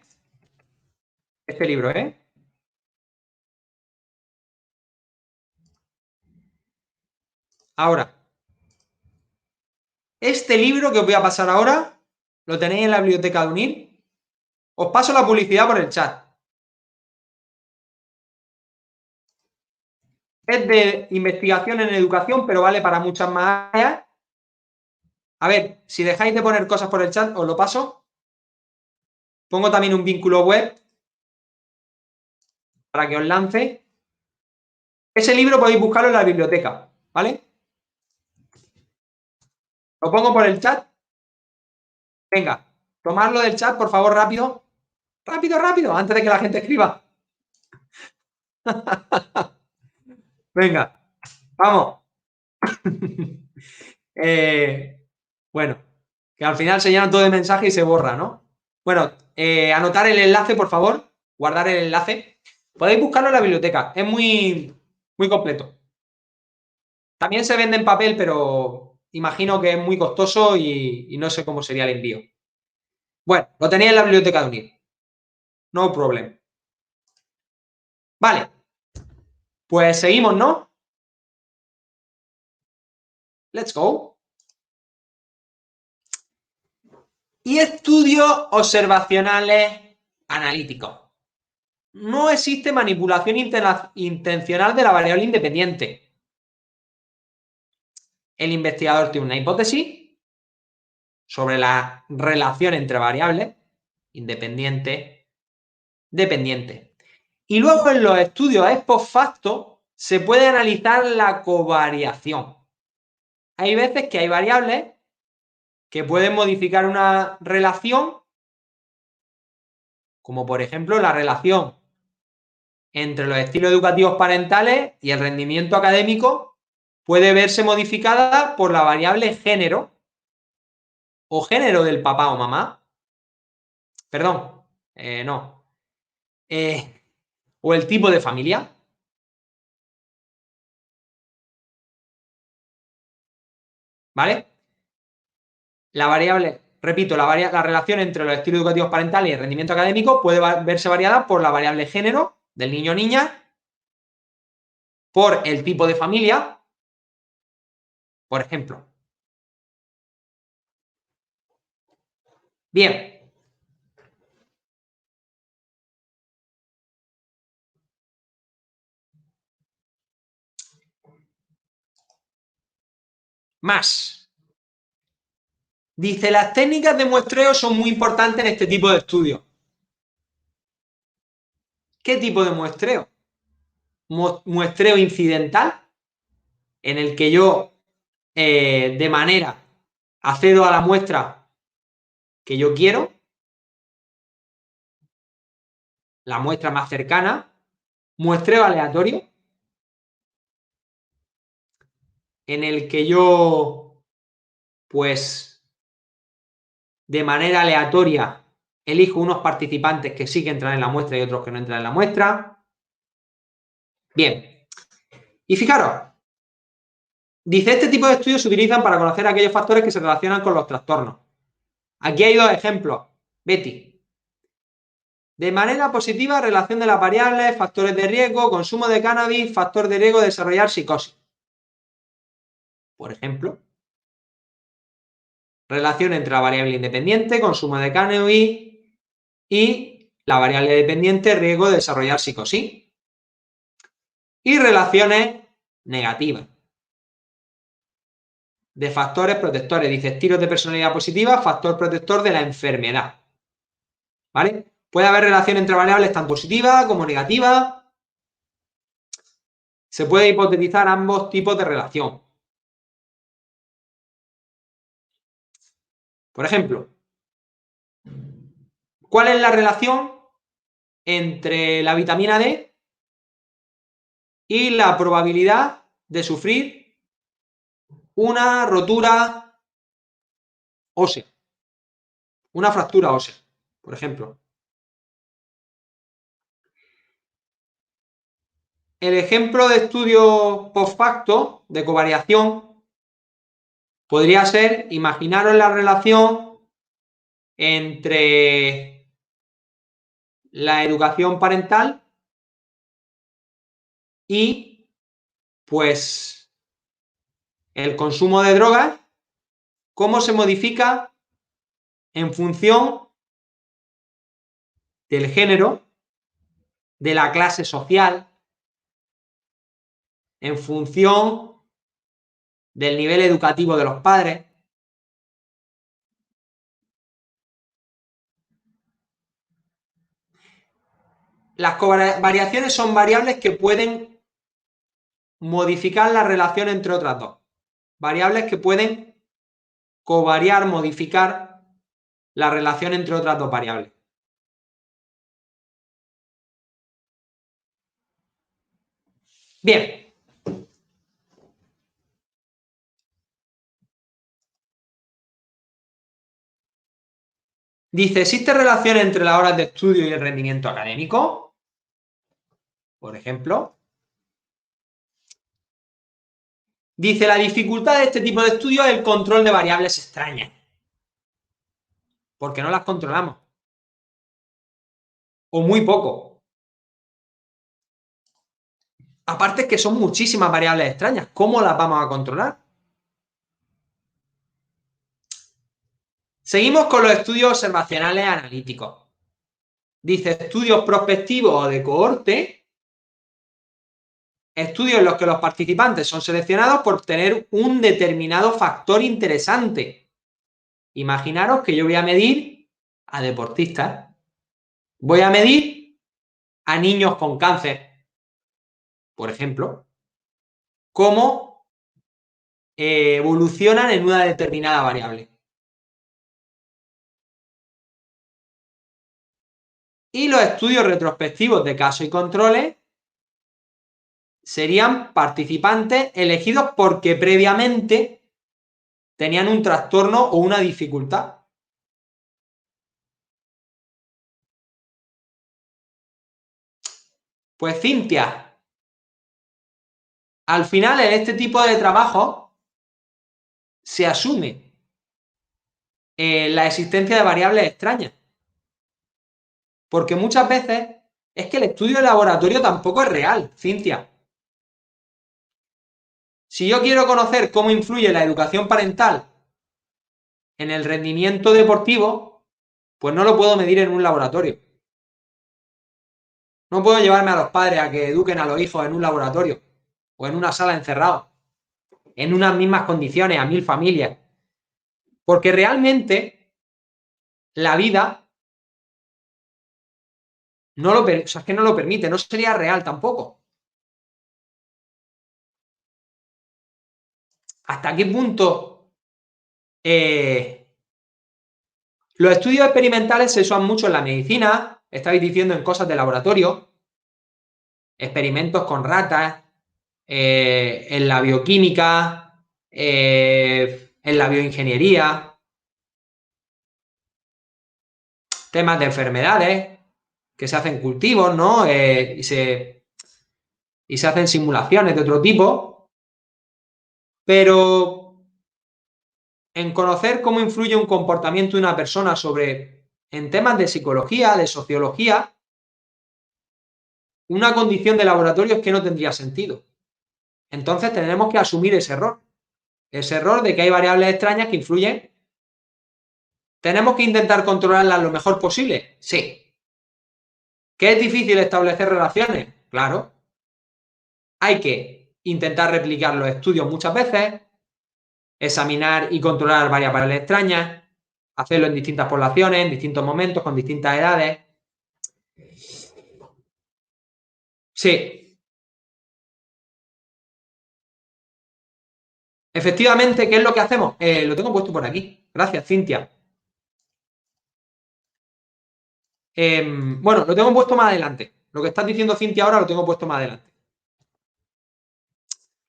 Este libro, ¿eh? Ahora, este libro que os voy a pasar ahora, lo tenéis en la biblioteca de UNIR. Os paso la publicidad por el chat. Es de investigación en educación, pero vale para muchas más áreas. A ver, si dejáis de poner cosas por el chat, os lo paso. Pongo también un vínculo web para que os lance. Ese libro podéis buscarlo en la biblioteca, ¿vale? Lo pongo por el chat. Venga, tomadlo del chat, por favor, rápido. Rápido, rápido, antes de que la gente escriba. Venga, vamos. Bueno, que al final se llenan todo de mensaje y se borra, ¿no? Bueno, anotar el enlace, por favor. Guardar el enlace. Podéis buscarlo en la biblioteca. Es muy, muy completo. También se vende en papel, pero imagino que es muy costoso y no sé cómo sería el envío. Bueno, lo tenéis en la biblioteca de UNIR. No problem. Vale. Pues seguimos, ¿no? Let's go. Y estudios observacionales analíticos. No existe manipulación intencional de la variable independiente. El investigador tiene una hipótesis sobre la relación entre variables, independiente, dependiente. Y luego en los estudios ex post facto se puede analizar la covariación. Hay veces que hay variables que pueden modificar una relación, como por ejemplo la relación entre los estilos educativos parentales y el rendimiento académico puede verse modificada por la variable género o género del papá o mamá. Perdón, no. O el tipo de familia. ¿Vale? La variable, repito, la relación entre los estilos educativos parentales y el rendimiento académico puede verse variada por la variable género del niño o niña, por el tipo de familia, por ejemplo. Bien. Más. Dice, las técnicas de muestreo son muy importantes en este tipo de estudios. ¿Qué tipo de muestreo? Muestreo incidental, en el que yo de manera accedo a la muestra que yo quiero, la muestra más cercana. Muestreo aleatorio, en el que yo, pues, de manera aleatoria elijo unos participantes que sí que entran en la muestra y otros que no entran en la muestra. Bien. Y fijaros, dice, este tipo de estudios se utilizan para conocer aquellos factores que se relacionan con los trastornos. Aquí hay dos ejemplos. Betty. De manera positiva, relación de las variables, factores de riesgo, consumo de cannabis, factor de riesgo de desarrollar psicosis. Por ejemplo, relación entre la variable independiente, consumo de cannabis, y la variable dependiente, riesgo de desarrollar psicosis. Y relaciones negativas. De factores protectores, dice estilos de personalidad positiva, factor protector de la enfermedad. ¿Vale? Puede haber relación entre variables tan positivas como negativas. Se puede hipotetizar ambos tipos de relación. Por ejemplo, ¿cuál es la relación entre la vitamina D y la probabilidad de sufrir una rotura ósea? Una fractura ósea, por ejemplo. el ejemplo de estudio post facto de covariación podría ser, imaginaros la relación entre la educación parental y, pues, el consumo de drogas, cómo se modifica en función del género, de la clase social, en función del nivel educativo de los padres. Las covariaciones son variables que pueden modificar la relación entre otras dos. Variables que pueden covariar, modificar la relación entre otras dos variables. Bien. Dice, ¿existe relación entre las horas de estudio y el rendimiento académico? Por ejemplo. Dice, la dificultad de este tipo de estudio es el control de variables extrañas. Porque no las controlamos. O muy poco. Aparte es que son muchísimas variables extrañas. ¿Cómo las vamos a controlar? Seguimos con los estudios observacionales analíticos. Dice, estudios prospectivos o de cohorte. Estudios en los que los participantes son seleccionados por tener un determinado factor interesante. Imaginaros que yo voy a medir a deportistas. Voy a medir a niños con cáncer, por ejemplo, cómo evolucionan en una determinada variable. Y los estudios retrospectivos de casos y controles serían participantes elegidos porque previamente tenían un trastorno o una dificultad. Pues Cintia, al final en este tipo de trabajo se asume la existencia de variables extrañas. Porque muchas veces es que el estudio de laboratorio tampoco es real, Cintia. Si yo quiero conocer cómo influye la educación parental en el rendimiento deportivo, pues no lo puedo medir en un laboratorio. No puedo llevarme a los padres a que eduquen a los hijos en un laboratorio o en una sala encerrado, en unas mismas condiciones, a 1000 familias. Porque realmente la vida no lo, o sea, es que no lo permite, no sería real tampoco. ¿Hasta qué punto los estudios experimentales se usan mucho en la medicina? Estáis diciendo en cosas de laboratorio, experimentos con ratas, en la bioquímica, en la bioingeniería, temas de enfermedades, que se hacen cultivos, ¿no? Y se hacen simulaciones de otro tipo, pero en conocer cómo influye un comportamiento de una persona en temas de psicología, de sociología, una condición de laboratorio es que no tendría sentido. Entonces tenemos que asumir ese error de que hay variables extrañas que influyen. ¿Tenemos que intentar controlarlas lo mejor posible? Sí. ¿Que es difícil establecer relaciones? Claro. Hay que intentar replicar los estudios muchas veces, examinar y controlar varias variables extrañas, hacerlo en distintas poblaciones, en distintos momentos, con distintas edades. Sí. Efectivamente, ¿qué es lo que hacemos? Lo tengo puesto por aquí. Gracias, Cintia. Bueno, lo tengo puesto más adelante. Lo que estás diciendo, Cintia, ahora lo tengo puesto más adelante.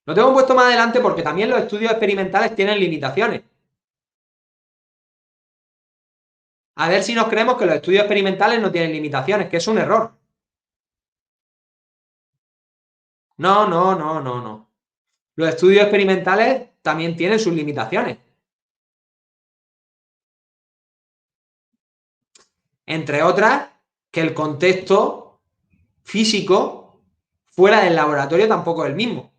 Lo tengo puesto más adelante porque también los estudios experimentales tienen limitaciones. A ver si nos creemos que los estudios experimentales no tienen limitaciones, que es un error. No, no, no, no, no. Los estudios experimentales también tienen sus limitaciones. Entre otras, que el contexto físico fuera del laboratorio tampoco es el mismo.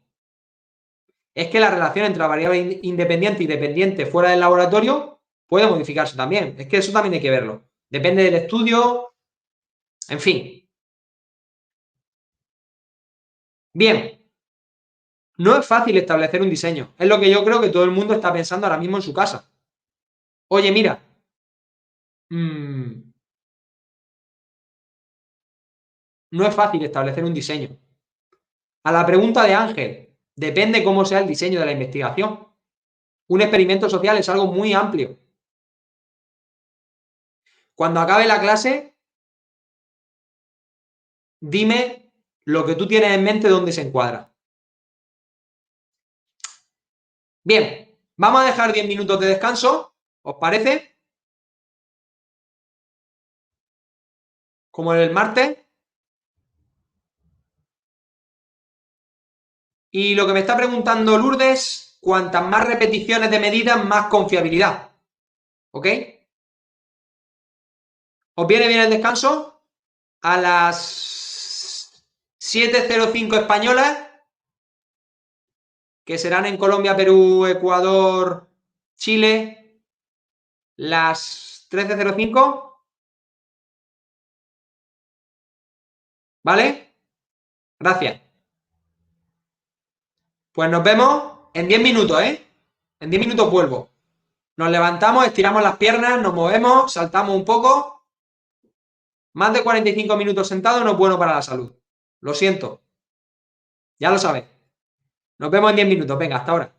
Es que la relación entre la variable independiente y dependiente fuera del laboratorio puede modificarse también. Es que eso también hay que verlo. Depende del estudio, en fin. Bien, no es fácil establecer un diseño. Es lo que yo creo que todo el mundo está pensando ahora mismo en su casa. Oye, mira, mmm, no es fácil establecer un diseño. A la pregunta de Ángel, depende cómo sea el diseño de la investigación. Un experimento social es algo muy amplio. Cuando acabe la clase, dime lo que tú tienes en mente dónde se encuadra. Bien, vamos a dejar 10 minutos de descanso, ¿os parece? Como el martes. Y lo que me está preguntando Lourdes, cuantas más repeticiones de medidas, más confiabilidad. ¿Ok? ¿Os viene bien el descanso? A las 7:05 españolas, que serán en Colombia, Perú, Ecuador, Chile, las 13:05, ¿vale? Gracias. Pues nos vemos en 10 minutos, ¿eh? En 10 minutos vuelvo. Nos levantamos, estiramos las piernas, nos movemos, saltamos un poco. Más de 45 minutos sentado no es bueno para la salud. Lo siento, ya lo sabes. Nos vemos en 10 minutos. Venga, hasta ahora.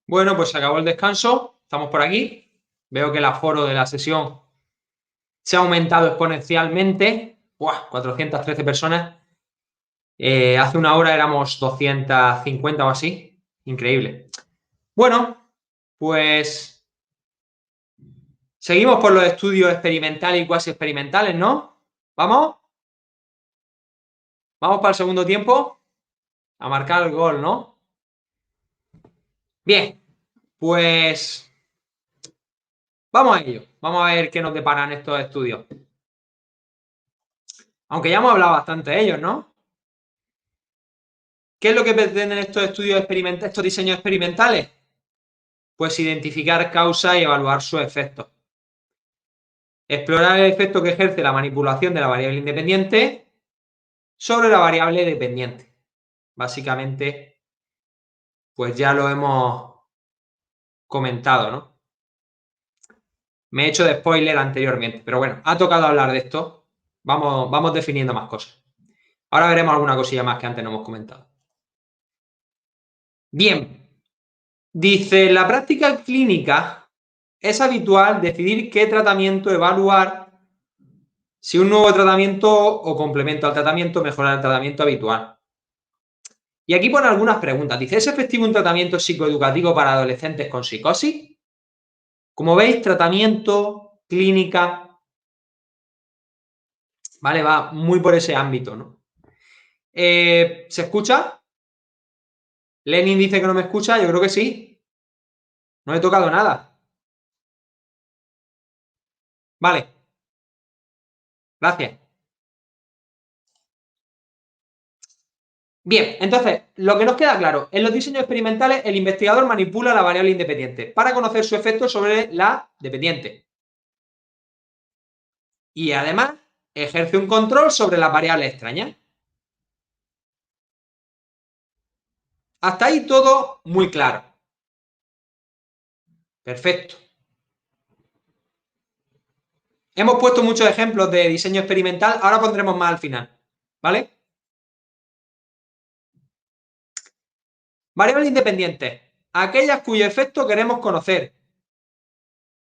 Bueno, pues se acabó el descanso. Estamos por aquí. Veo que el aforo de la sesión se ha aumentado exponencialmente. ¡Buah! 413 personas. Hace una hora éramos 250 o así. Increíble. Bueno, pues seguimos por los estudios experimentales y cuasi experimentales, ¿no? ¿Vamos? ¿Vamos para el segundo tiempo? A marcar el gol, ¿no? Bien, pues vamos a ello. Vamos a ver qué nos deparan estos estudios. Aunque ya hemos hablado bastante de ellos, ¿no? ¿Qué es lo que pretenden estos estudios experimentales, estos diseños experimentales? Pues identificar causas y evaluar sus efectos. Explorar el efecto que ejerce la manipulación de la variable independiente sobre la variable dependiente. Básicamente, pues ya lo hemos comentado, ¿no? Me he hecho de spoiler anteriormente, pero bueno, ha tocado hablar de esto. Vamos definiendo más cosas. Ahora veremos alguna cosilla más que antes no hemos comentado. Bien, dice, en la práctica clínica es habitual decidir qué tratamiento evaluar, si un nuevo tratamiento o complemento al tratamiento mejora el tratamiento habitual. Y aquí pone algunas preguntas. Dice, ¿es efectivo un tratamiento psicoeducativo para adolescentes con psicosis? Como veis, tratamiento, clínica, ¿vale? Va muy por ese ámbito, ¿no? ¿Se escucha? Lenin dice que no me escucha, yo creo que sí. No he tocado nada. Vale. Gracias. Bien, entonces, lo que nos queda claro, en los diseños experimentales el investigador manipula la variable independiente para conocer su efecto sobre la dependiente. Y además, ejerce un control sobre las variables extrañas. Hasta ahí todo muy claro. Perfecto. Hemos puesto muchos ejemplos de diseño experimental, ahora pondremos más al final, ¿vale? Variables independientes, aquellas cuyo efecto queremos conocer.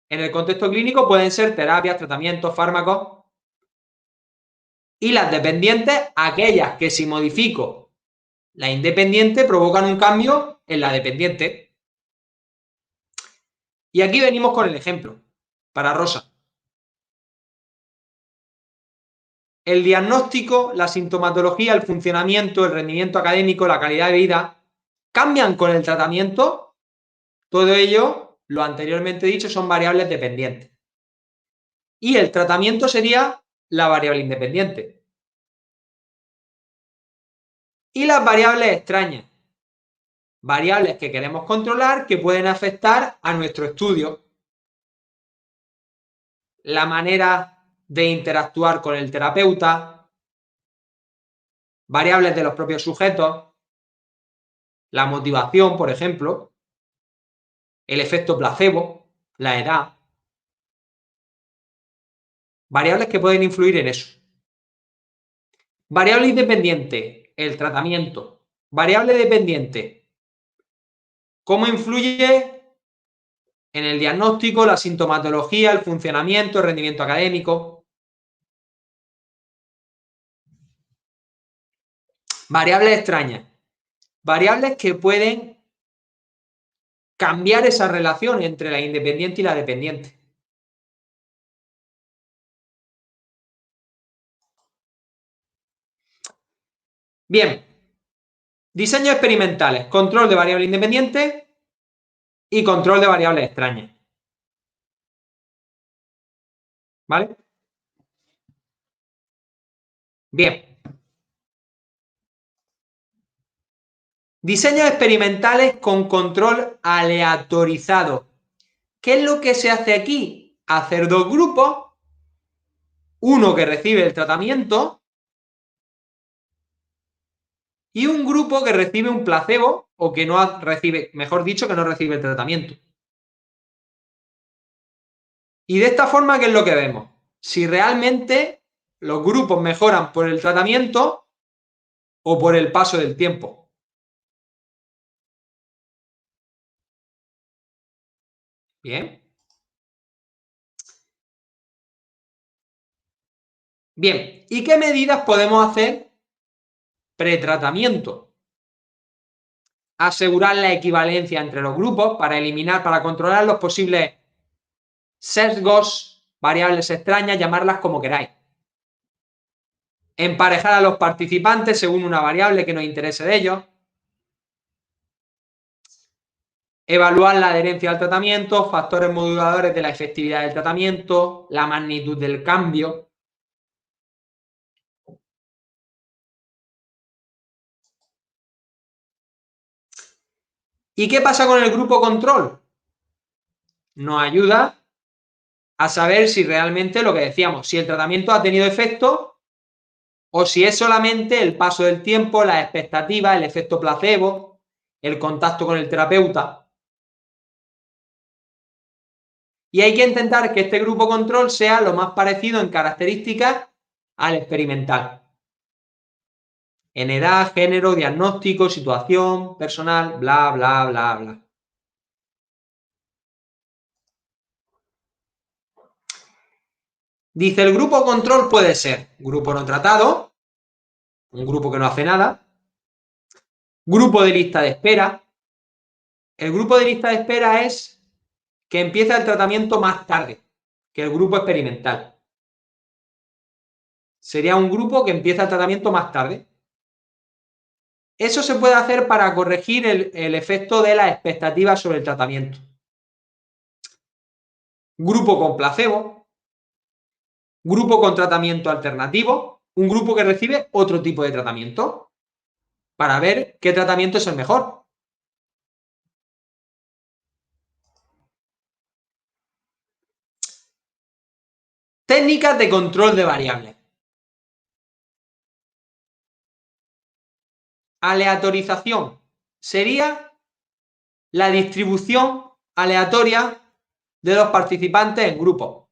En el contexto clínico pueden ser terapias, tratamientos, fármacos. Y las dependientes, aquellas que si modifico la independiente provocan un cambio en la dependiente. Y aquí venimos con el ejemplo, para Rosa. El diagnóstico, la sintomatología, el funcionamiento, el rendimiento académico, la calidad de vida, cambian con el tratamiento. Todo ello, lo anteriormente dicho, son variables dependientes. Y el tratamiento sería la variable independiente. Y las variables extrañas, variables que queremos controlar que pueden afectar a nuestro estudio. La manera de interactuar con el terapeuta, variables de los propios sujetos, la motivación, por ejemplo, el efecto placebo, la edad, variables que pueden influir en eso. Variable independiente, el tratamiento. Variable dependiente, ¿cómo influye en el diagnóstico, la sintomatología, el funcionamiento, el rendimiento académico? Variables extrañas, variables que pueden cambiar esa relación entre la independiente y la dependiente. Bien, diseños experimentales, control de variable independiente y control de variables extrañas. ¿Vale? Bien. Diseños experimentales con control aleatorizado. ¿Qué es lo que se hace aquí? Hacer dos grupos, uno que recibe el tratamiento y un grupo que recibe un placebo o que no recibe, mejor dicho, que no recibe el tratamiento. Y de esta forma, ¿qué es lo que vemos? Si realmente los grupos mejoran por el tratamiento o por el paso del tiempo. Bien. Bien, ¿y qué medidas podemos hacer pretratamiento? Asegurar la equivalencia entre los grupos para controlar los posibles sesgos, variables extrañas, llamarlas como queráis. Emparejar a los participantes según una variable que nos interese de ellos. Evaluar la adherencia al tratamiento, factores moduladores de la efectividad del tratamiento, la magnitud del cambio. ¿Y qué pasa con el grupo control? Nos ayuda a saber si realmente lo que decíamos, si el tratamiento ha tenido efecto o si es solamente el paso del tiempo, las expectativas, el efecto placebo, el contacto con el terapeuta. Y hay que intentar que este grupo control sea lo más parecido en características al experimental. En edad, género, diagnóstico, situación personal, bla, bla, bla, bla. Dice, el grupo control puede ser grupo no tratado, un grupo que no hace nada, grupo de lista de espera. El grupo de lista de espera es que empieza el tratamiento más tarde que el grupo experimental. Sería un grupo que empieza el tratamiento más tarde. Eso se puede hacer para corregir el efecto de las expectativas sobre el tratamiento. Grupo con placebo, grupo con tratamiento alternativo, un grupo que recibe otro tipo de tratamiento para ver qué tratamiento es el mejor. Técnicas de control de variables. Aleatorización sería la distribución aleatoria de los participantes en grupos.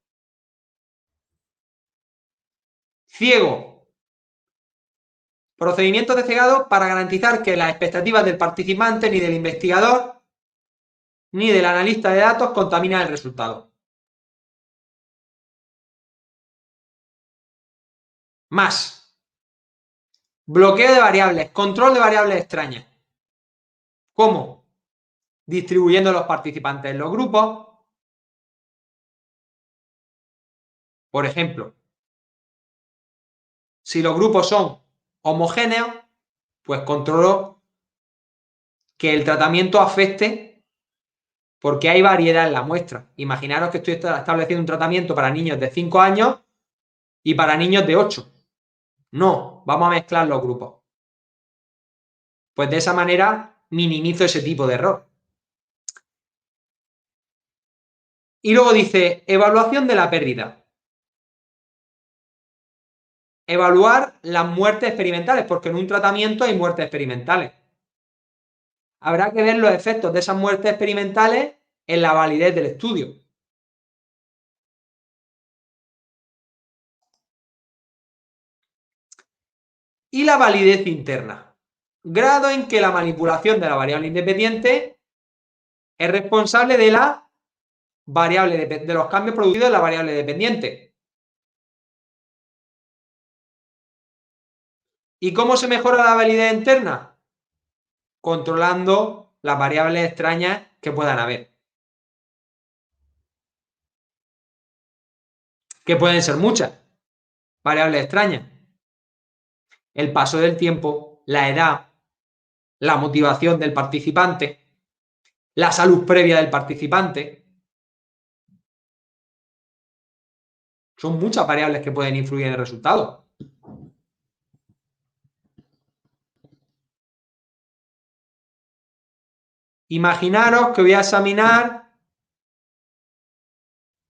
Ciego. Procedimiento de cegado para garantizar que las expectativas del participante, ni del investigador, ni del analista de datos contaminan el resultado. Más. Bloqueo de variables, control de variables extrañas. ¿Cómo? Distribuyendo a los participantes en los grupos. Por ejemplo, si los grupos son homogéneos, pues controlo que el tratamiento afecte porque hay variedad en la muestra. Imaginaros que estoy estableciendo un tratamiento para niños de 5 años y para niños de 8. No, vamos a mezclar los grupos. Pues de esa manera minimizo ese tipo de error. Y luego dice, evaluación de la pérdida. Evaluar las muertes experimentales, porque en un tratamiento hay muertes experimentales. Habrá que ver los efectos de esas muertes experimentales en la validez del estudio. Y la validez interna. Grado en que la manipulación de la variable independiente es responsable de la variable de los cambios producidos en la variable dependiente. ¿Y cómo se mejora la validez interna? Controlando las variables extrañas que puedan haber. Que pueden ser muchas variables extrañas. El paso del tiempo, la edad, la motivación del participante, la salud previa del participante. Son muchas variables que pueden influir en el resultado. Imaginaros que voy a examinar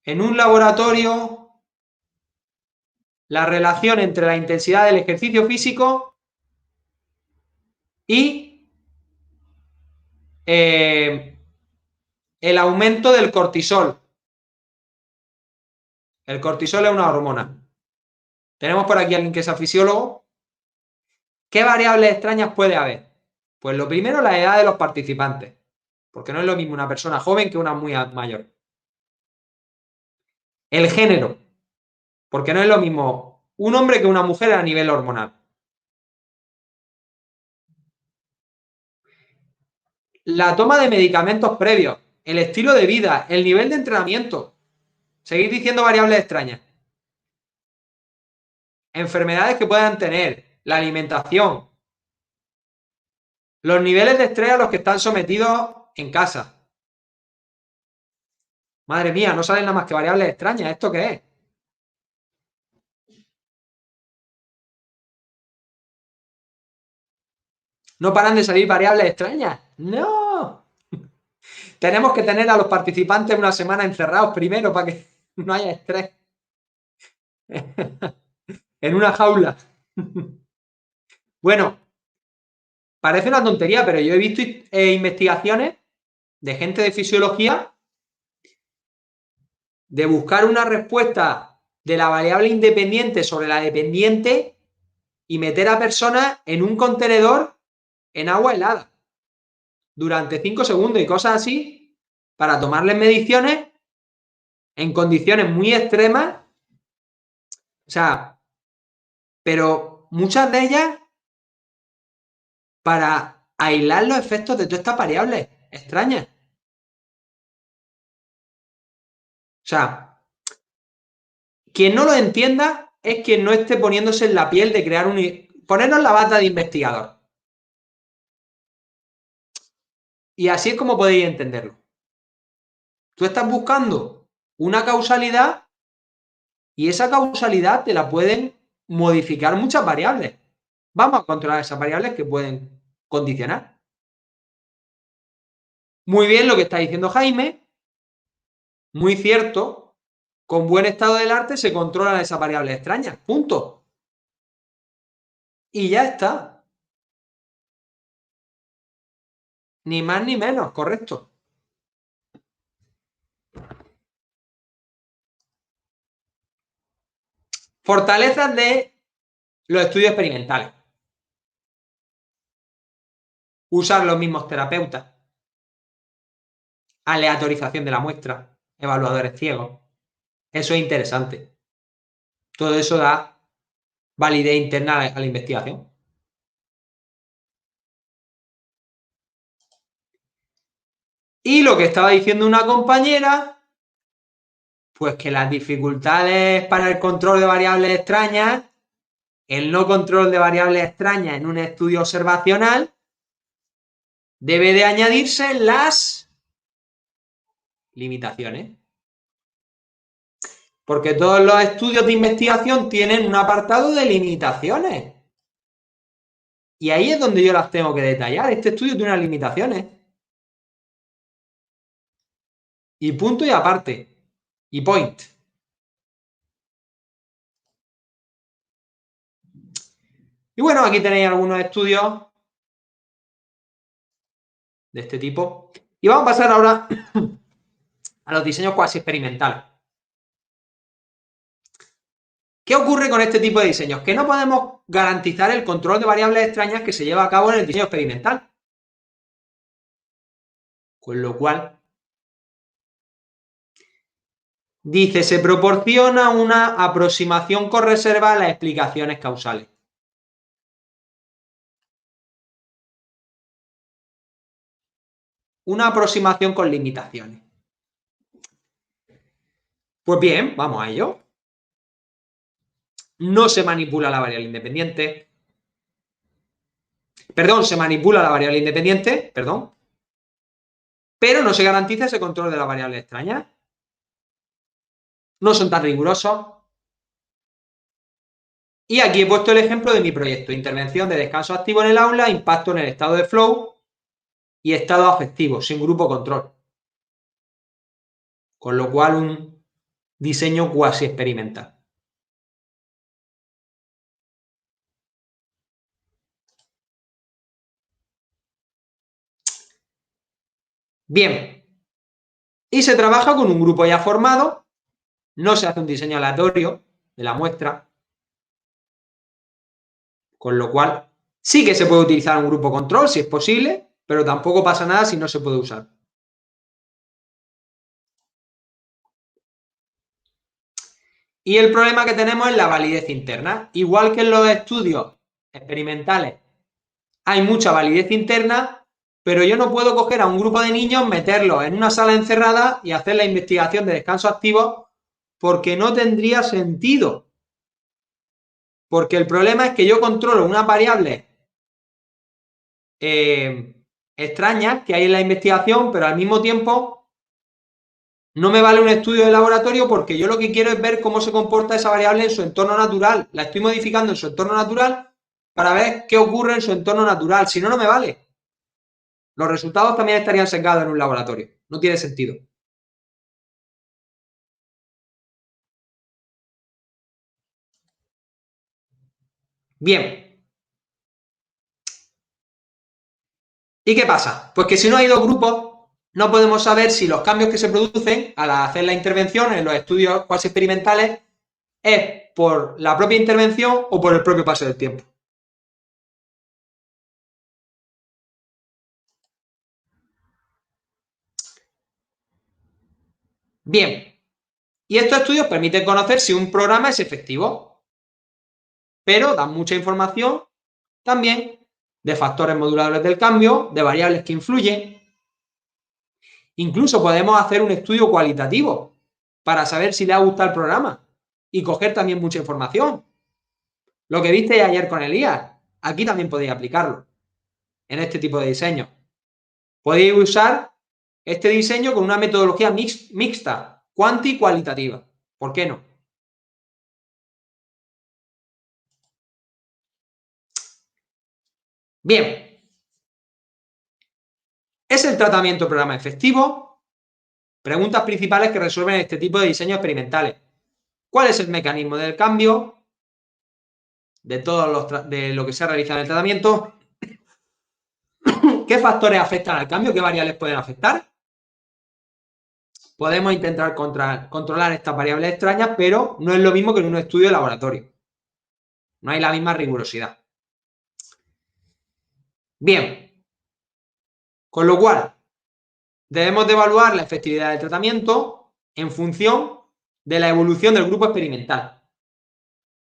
en un laboratorio la relación entre la intensidad del ejercicio físico y el aumento del cortisol. El cortisol es una hormona. Tenemos por aquí a alguien que sea fisiólogo. ¿Qué variables extrañas puede haber? Pues lo primero, la edad de los participantes, porque no es lo mismo una persona joven que una muy mayor. el género, porque no es lo mismo un hombre que una mujer a nivel hormonal. La toma de medicamentos previos, el estilo de vida, el nivel de entrenamiento. Seguir diciendo variables extrañas. Enfermedades que puedan tener, la alimentación, los niveles de estrés a los que están sometidos en casa. Madre mía, no salen nada más que variables extrañas. ¿Esto qué es? No paran de salir variables extrañas. ¡No! Tenemos que tener a los participantes una semana encerrados primero para que no haya estrés. En una jaula. Bueno, parece una tontería, pero yo he visto investigaciones de gente de fisiología de buscar una respuesta de la variable independiente sobre la dependiente y meter a personas en un contenedor en agua helada durante 5 segundos y cosas así para tomarles mediciones en condiciones muy extremas. O sea, pero muchas de ellas para aislar los efectos de todas estas variables extrañas. O sea, quien no lo entienda es quien no esté poniéndose en la piel de crear ponernos la bata de investigador. Y así es como podéis entenderlo. Tú estás buscando una causalidad y esa causalidad te la pueden modificar muchas variables. Vamos a controlar esas variables que pueden condicionar. Muy bien lo que está diciendo Jaime, muy cierto. Con buen estado del arte se controlan esas variables extrañas. Punto. Y ya está. Ni más ni menos, correcto. Fortalezas de los estudios experimentales. Usar los mismos terapeutas. Aleatorización de la muestra. Evaluadores ciegos. Eso es interesante. Todo eso da validez interna a la investigación. Y lo que estaba diciendo una compañera, pues que las dificultades para el control de variables extrañas, el no control de variables extrañas en un estudio observacional, debe de añadirse las limitaciones. Porque todos los estudios de investigación tienen un apartado de limitaciones. Y ahí es donde yo las tengo que detallar. Este estudio tiene unas limitaciones. Y punto y aparte. Y point. Y bueno, aquí tenéis algunos estudios de este tipo. Y vamos a pasar ahora a los diseños cuasi experimentales. ¿Qué ocurre con este tipo de diseños? Que no podemos garantizar el control de variables extrañas que se lleva a cabo en el diseño experimental. Con lo cual, dice, se proporciona una aproximación con reserva a las explicaciones causales. Una aproximación con limitaciones. Pues bien, vamos a ello. No se manipula la variable independiente. Perdón, se manipula la variable independiente, perdón. Pero no se garantiza ese control de la variable extraña. No son tan rigurosos. Y aquí he puesto el ejemplo de mi proyecto, intervención de descanso activo en el aula, impacto en el estado de flow y estado afectivo, sin grupo control. Con lo cual, un diseño cuasi experimental. Bien. Y se trabaja con un grupo ya formado, no se hace un diseño aleatorio de la muestra, con lo cual sí que se puede utilizar un grupo control si es posible, pero tampoco pasa nada si no se puede usar. Y el problema que tenemos es la validez interna. Igual que en los estudios experimentales hay mucha validez interna, pero yo no puedo coger a un grupo de niños, meterlos en una sala encerrada y hacer la investigación de descanso activo porque no tendría sentido. Porque el problema es que yo controlo unas variables extrañas que hay en la investigación, pero al mismo tiempo no me vale un estudio de laboratorio porque yo lo que quiero es ver cómo se comporta esa variable en su entorno natural. La estoy modificando en su entorno natural para ver qué ocurre en su entorno natural. Si no, no me vale. Los resultados también estarían sesgados en un laboratorio. No tiene sentido. Bien. ¿Y qué pasa? Pues que si no hay dos grupos, no podemos saber si los cambios que se producen al hacer la intervención en los estudios cuasi experimentales es por la propia intervención o por el propio paso del tiempo. Bien. Y estos estudios permiten conocer si un programa es efectivo, pero dan mucha información también de factores moduladores del cambio, de variables que influyen. Incluso podemos hacer un estudio cualitativo para saber si le ha gustado el programa y coger también mucha información. Lo que viste ayer con Elías, aquí también podéis aplicarlo en este tipo de diseño. Podéis usar este diseño con una metodología mixta, cuanti y cualitativa. ¿Por qué no? Bien. ¿Es el tratamiento programa efectivo? Preguntas principales que resuelven este tipo de diseños experimentales. ¿Cuál es el mecanismo del cambio de lo que se ha realizado en el tratamiento? ¿Qué factores afectan al cambio? ¿Qué variables pueden afectar? Podemos intentar controlar estas variables extrañas, pero no es lo mismo que en un estudio de laboratorio. No hay la misma rigurosidad. Bien. Con lo cual, debemos de evaluar la efectividad del tratamiento en función de la evolución del grupo experimental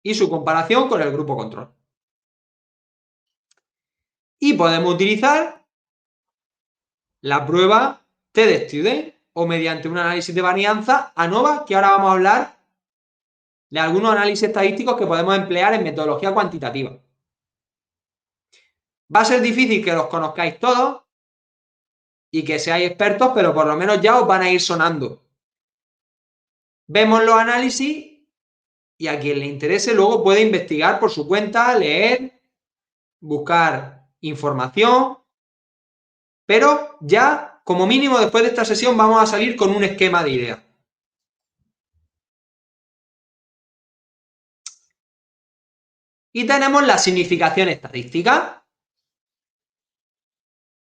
y su comparación con el grupo control. Y podemos utilizar la prueba TD-Student o mediante un análisis de varianza ANOVA, que ahora vamos a hablar de algunos análisis estadísticos que podemos emplear en metodología cuantitativa. Va a ser difícil que los conozcáis todos y que seáis expertos, pero por lo menos ya os van a ir sonando. Vemos los análisis y a quien le interese luego puede investigar por su cuenta, leer, buscar información, pero ya como mínimo después de esta sesión vamos a salir con un esquema de ideas. Y tenemos la significación estadística.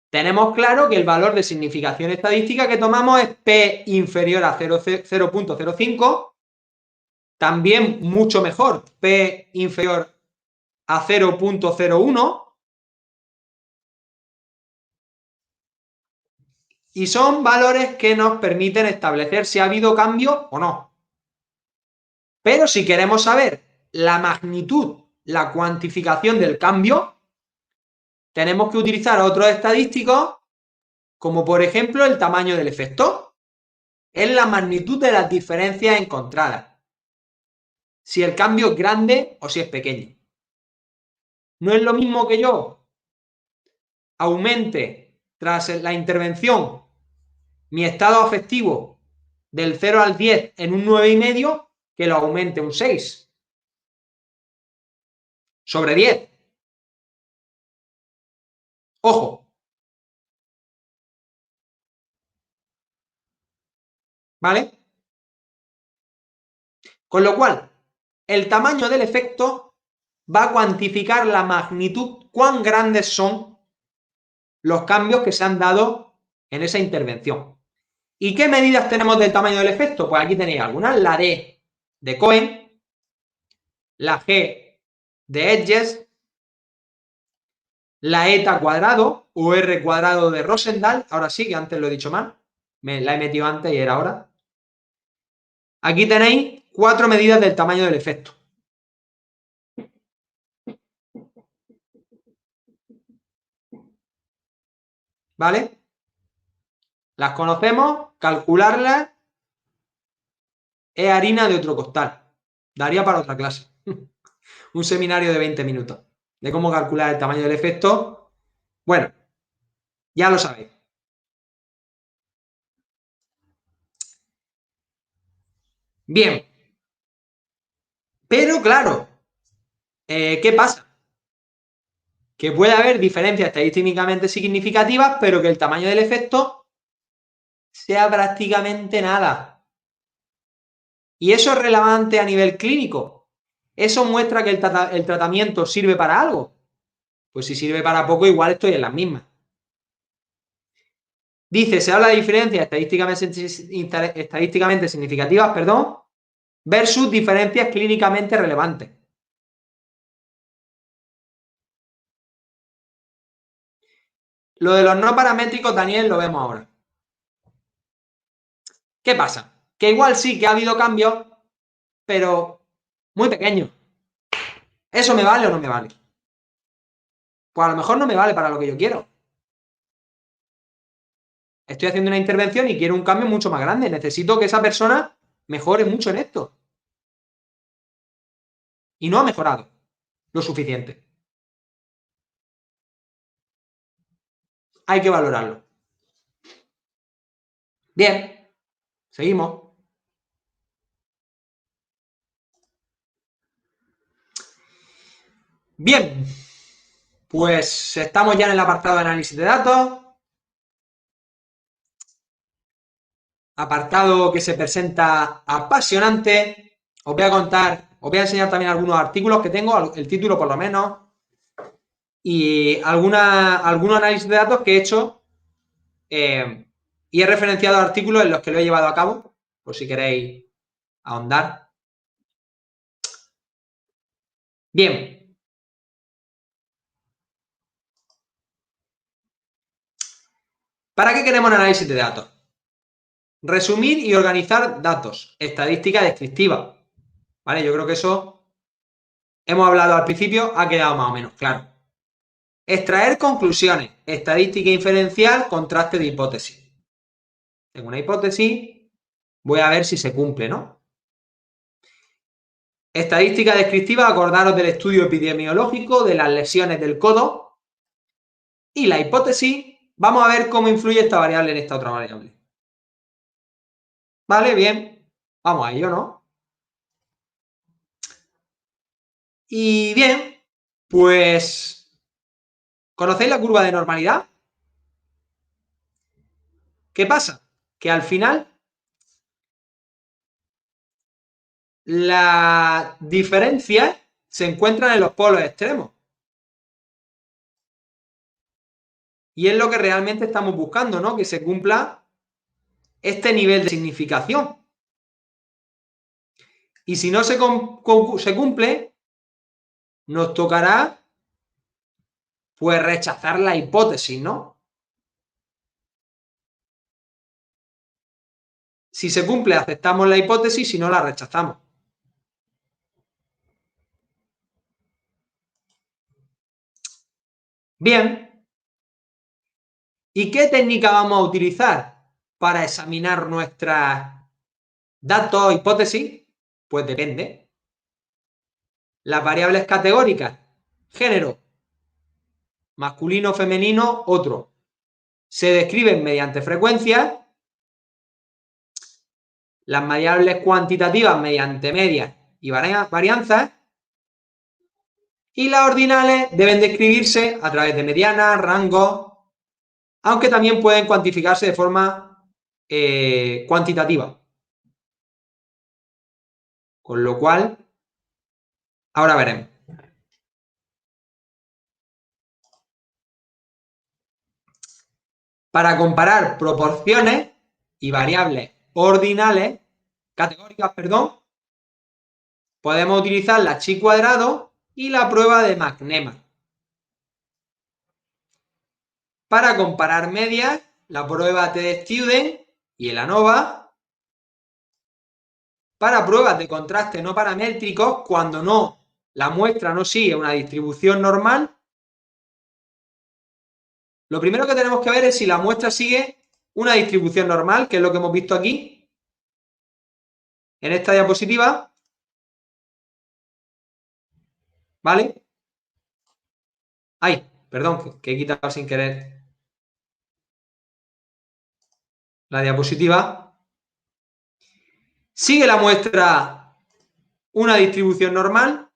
Tenemos claro que el valor de significación estadística que tomamos es P inferior a 0.05, también mucho mejor P inferior a 0.01, y son valores que nos permiten establecer si ha habido cambio o no. Pero si queremos saber la magnitud, la cuantificación del cambio, tenemos que utilizar otros estadísticos, como por ejemplo el tamaño del efecto. Es la magnitud de las diferencias encontradas. Si el cambio es grande o si es pequeño. No es lo mismo que yo aumente tras la intervención mi estado afectivo del 0 al 10 en un 9,5 que lo aumente un 6 sobre 10. Ojo. ¿Vale? Con lo cual, el tamaño del efecto va a cuantificar la magnitud, cuán grandes son los cambios que se han dado en esa intervención. ¿Y qué medidas tenemos del tamaño del efecto? Pues aquí tenéis algunas, la D de Cohen, la G de Edges, la eta cuadrado o R cuadrado de Rosendahl, ahora sí, que antes lo he dicho mal, la he metido antes y era ahora. Aquí tenéis 4 medidas del tamaño del efecto. ¿Vale? Las conocemos, calcularlas es harina de otro costal. Daría para otra clase. Un seminario de 20 minutos de cómo calcular el tamaño del efecto. Bueno, ya lo sabéis. Bien. Pero claro, ¿qué pasa? Que puede haber diferencias estadísticamente significativas, pero que el tamaño del efecto sea prácticamente nada. ¿Y eso es relevante a nivel clínico? ¿Eso muestra que el tratamiento sirve para algo? Pues si sirve para poco, igual estoy en las mismas. Dice, se habla de diferencias estadísticamente significativas, versus diferencias clínicamente relevantes. Lo de los no paramétricos, Daniel, lo vemos ahora. ¿Qué pasa? Que igual sí que ha habido cambios, pero muy pequeños. ¿Eso me vale o no me vale? Pues a lo mejor no me vale para lo que yo quiero. Estoy haciendo una intervención y quiero un cambio mucho más grande. Necesito que esa persona mejore mucho en esto. Y no ha mejorado lo suficiente. Hay que valorarlo. Bien, seguimos. Bien, pues estamos ya en el apartado de análisis de datos. Apartado que se presenta apasionante. Os voy a contar, os voy a enseñar también algunos artículos que tengo, el título por lo menos, y algunos análisis de datos que he hecho y he referenciado artículos en los que lo he llevado a cabo, por si queréis ahondar. Bien. ¿Para qué queremos un análisis de datos? Resumir y organizar datos, estadística descriptiva. ¿Vale? Yo creo que eso hemos hablado al principio, ha quedado más o menos claro. Extraer conclusiones, estadística inferencial, contraste de hipótesis. Tengo una hipótesis, voy a ver si se cumple, ¿no? Estadística descriptiva, acordaros del estudio epidemiológico de las lesiones del codo. Y la hipótesis, vamos a ver cómo influye esta variable en esta otra variable. Vale, bien. Vamos a ello, ¿no? Y bien, pues, ¿conocéis la curva de normalidad? ¿Qué pasa? Que al final las diferencias se encuentran en los polos extremos. Y es lo que realmente estamos buscando, ¿no? Que se cumpla este nivel de significación. Y si no se cumple, nos tocará pues rechazar la hipótesis, ¿no? Si se cumple, aceptamos la hipótesis, si no, la rechazamos. Bien. ¿Y qué técnica vamos a utilizar para examinar nuestras datos, hipótesis? Pues depende. Las variables categóricas, género, masculino, femenino, otro, se describen mediante frecuencias. Las variables cuantitativas mediante medias y varianzas. Y las ordinales deben describirse a través de medianas, rangos, aunque también pueden cuantificarse de forma cuantitativa. Con lo cual, ahora veremos. Para comparar proporciones y variables ordinales, categóricas, podemos utilizar la chi cuadrado y la prueba de McNeman. Para comparar medias, la prueba TD-Student y el ANOVA. para pruebas de contraste no paramétricos, cuando la muestra no sigue una distribución normal, lo primero que tenemos que ver es si la muestra sigue una distribución normal, que es lo que hemos visto aquí, en esta diapositiva, ¿vale? Ay, perdón, que he quitado sin querer la diapositiva. Sigue la muestra una distribución normal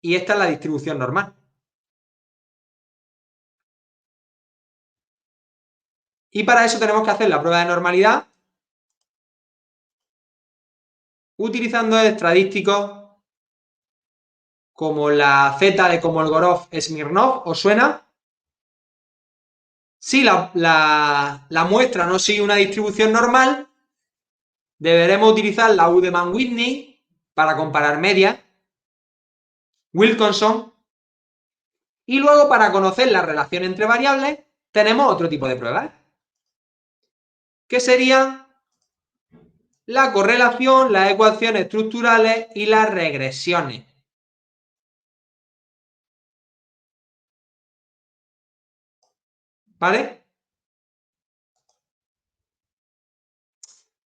y esta es la distribución normal. Y para eso tenemos que hacer la prueba de normalidad utilizando estadísticos como la Z de Kolmogorov-Smirnov, ¿os suena? Si la muestra no sigue una distribución normal, deberemos utilizar la U de Mann-Whitney para comparar medias, Wilkinson, y luego para conocer la relación entre variables tenemos otro tipo de pruebas, que serían la correlación, las ecuaciones estructurales y las regresiones. ¿Vale?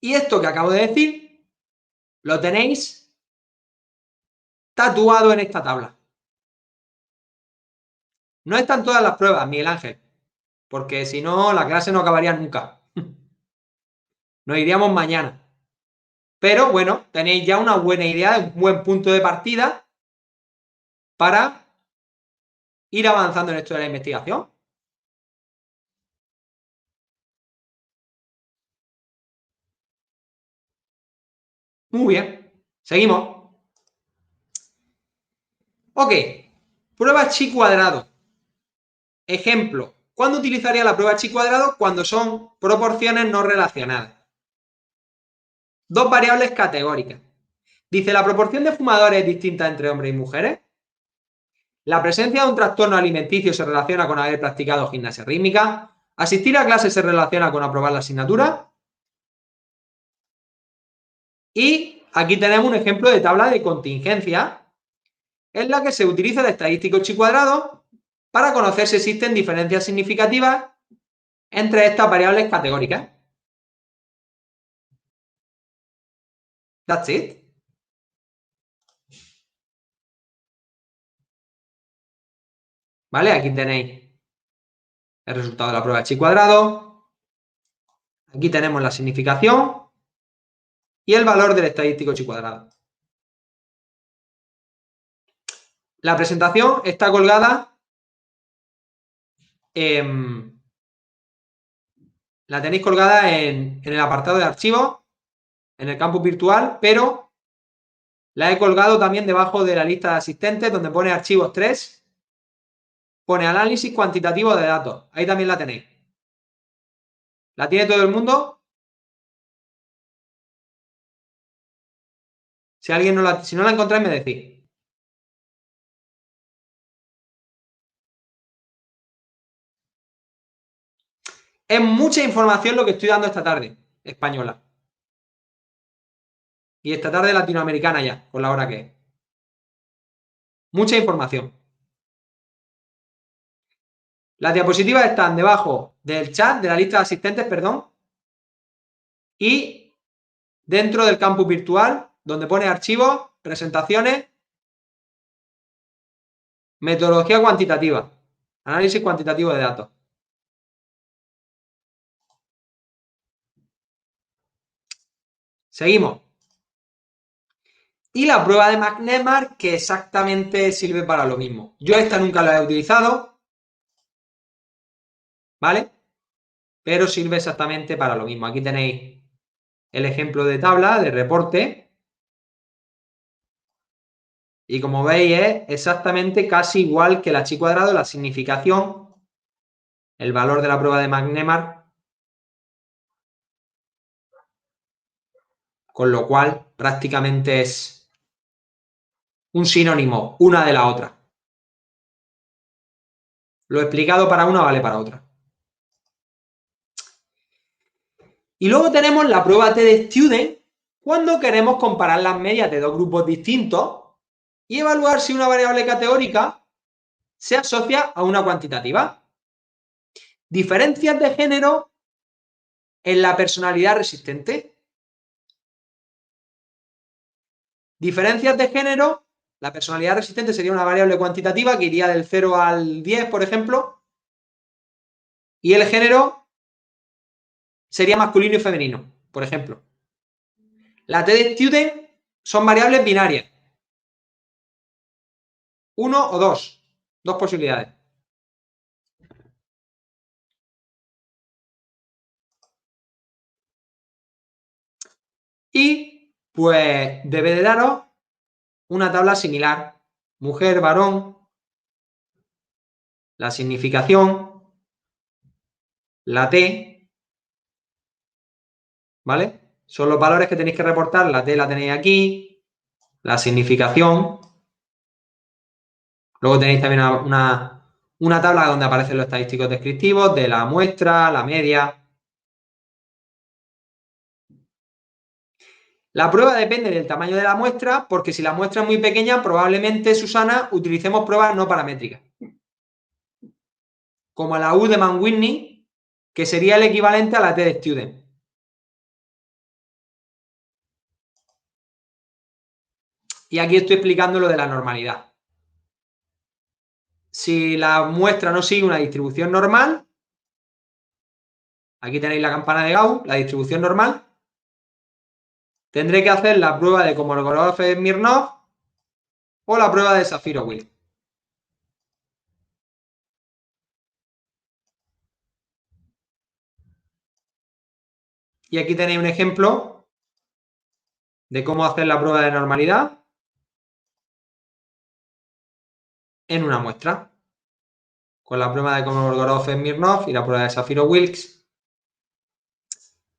Y esto que acabo de decir lo tenéis tatuado en esta tabla. No están todas las pruebas, Miguel Ángel, porque si no la clase no acabaría nunca. Nos iríamos mañana. Pero bueno, tenéis ya una buena idea, un buen punto de partida para ir avanzando en esto de la investigación. Muy bien, seguimos. Ok, prueba chi cuadrado. Ejemplo, ¿cuándo utilizaría la prueba chi cuadrado? Cuando son proporciones no relacionadas. Dos variables categóricas. Dice, ¿la proporción de fumadores es distinta entre hombres y mujeres? ¿La presencia de un trastorno alimenticio se relaciona con haber practicado gimnasia rítmica? ¿Asistir a clases se relaciona con aprobar la asignatura? Y aquí tenemos un ejemplo de tabla de contingencia en la que se utiliza el estadístico chi cuadrado para conocer si existen diferencias significativas entre estas variables categóricas. That's it. ¿Vale? Aquí tenéis el resultado de la prueba de chi cuadrado. Aquí tenemos la significación y el valor del estadístico chi cuadrado. La presentación está colgada la tenéis colgada en el apartado de archivos, en el campus virtual, pero la he colgado también debajo de la lista de asistentes, donde pone archivos 3, pone análisis cuantitativo de datos. Ahí también la tenéis. ¿La tiene todo el mundo? Si no la encontráis, me decís. Es mucha información lo que estoy dando esta tarde, española. Y esta tarde latinoamericana ya, con la hora que es. Mucha información. Las diapositivas están debajo del chat, de la lista de asistentes, perdón. Y dentro del campus virtual, donde pone archivos, presentaciones, metodología cuantitativa, análisis cuantitativo de datos. Seguimos. Y la prueba de McNemar, que exactamente sirve para lo mismo. Yo esta nunca la he utilizado, ¿vale? Pero sirve exactamente para lo mismo. Aquí tenéis el ejemplo de tabla, de reporte. Y como veis es exactamente casi igual que la chi cuadrado, la significación, el valor de la prueba de McNemar, con lo cual prácticamente es un sinónimo una de la otra. Lo explicado para una vale para otra. Y luego tenemos la prueba T-de-Student cuando queremos comparar las medias de dos grupos distintos y evaluar si una variable categórica se asocia a una cuantitativa. Diferencias de género en la personalidad resistente. Diferencias de género, la personalidad resistente sería una variable cuantitativa que iría del 0 al 10, por ejemplo, y el género sería masculino y femenino, por ejemplo. La T-de-Student son variables binarias. 1 o 2. Dos posibilidades. Y pues debe de daros una tabla similar. Mujer, varón, la significación, la T, ¿vale? Son los valores que tenéis que reportar. La T la tenéis aquí, la significación. Luego tenéis también una tabla donde aparecen los estadísticos descriptivos de la muestra, la media. La prueba depende del tamaño de la muestra, porque si la muestra es muy pequeña, probablemente, Susana, utilicemos pruebas no paramétricas. Como la U de Mann-Whitney, que sería el equivalente a la T-de-Student. Y aquí estoy explicando lo de la normalidad. Si la muestra no sigue una distribución normal, aquí tenéis la campana de Gauss, la distribución normal, tendré que hacer la prueba de Kolmogorov-Smirnov o la prueba de Shapiro-Wilk. Y aquí tenéis un ejemplo de cómo hacer la prueba de normalidad en una muestra, con la prueba de Kolmogorov-Smirnov y la prueba de Shapiro-Wilk.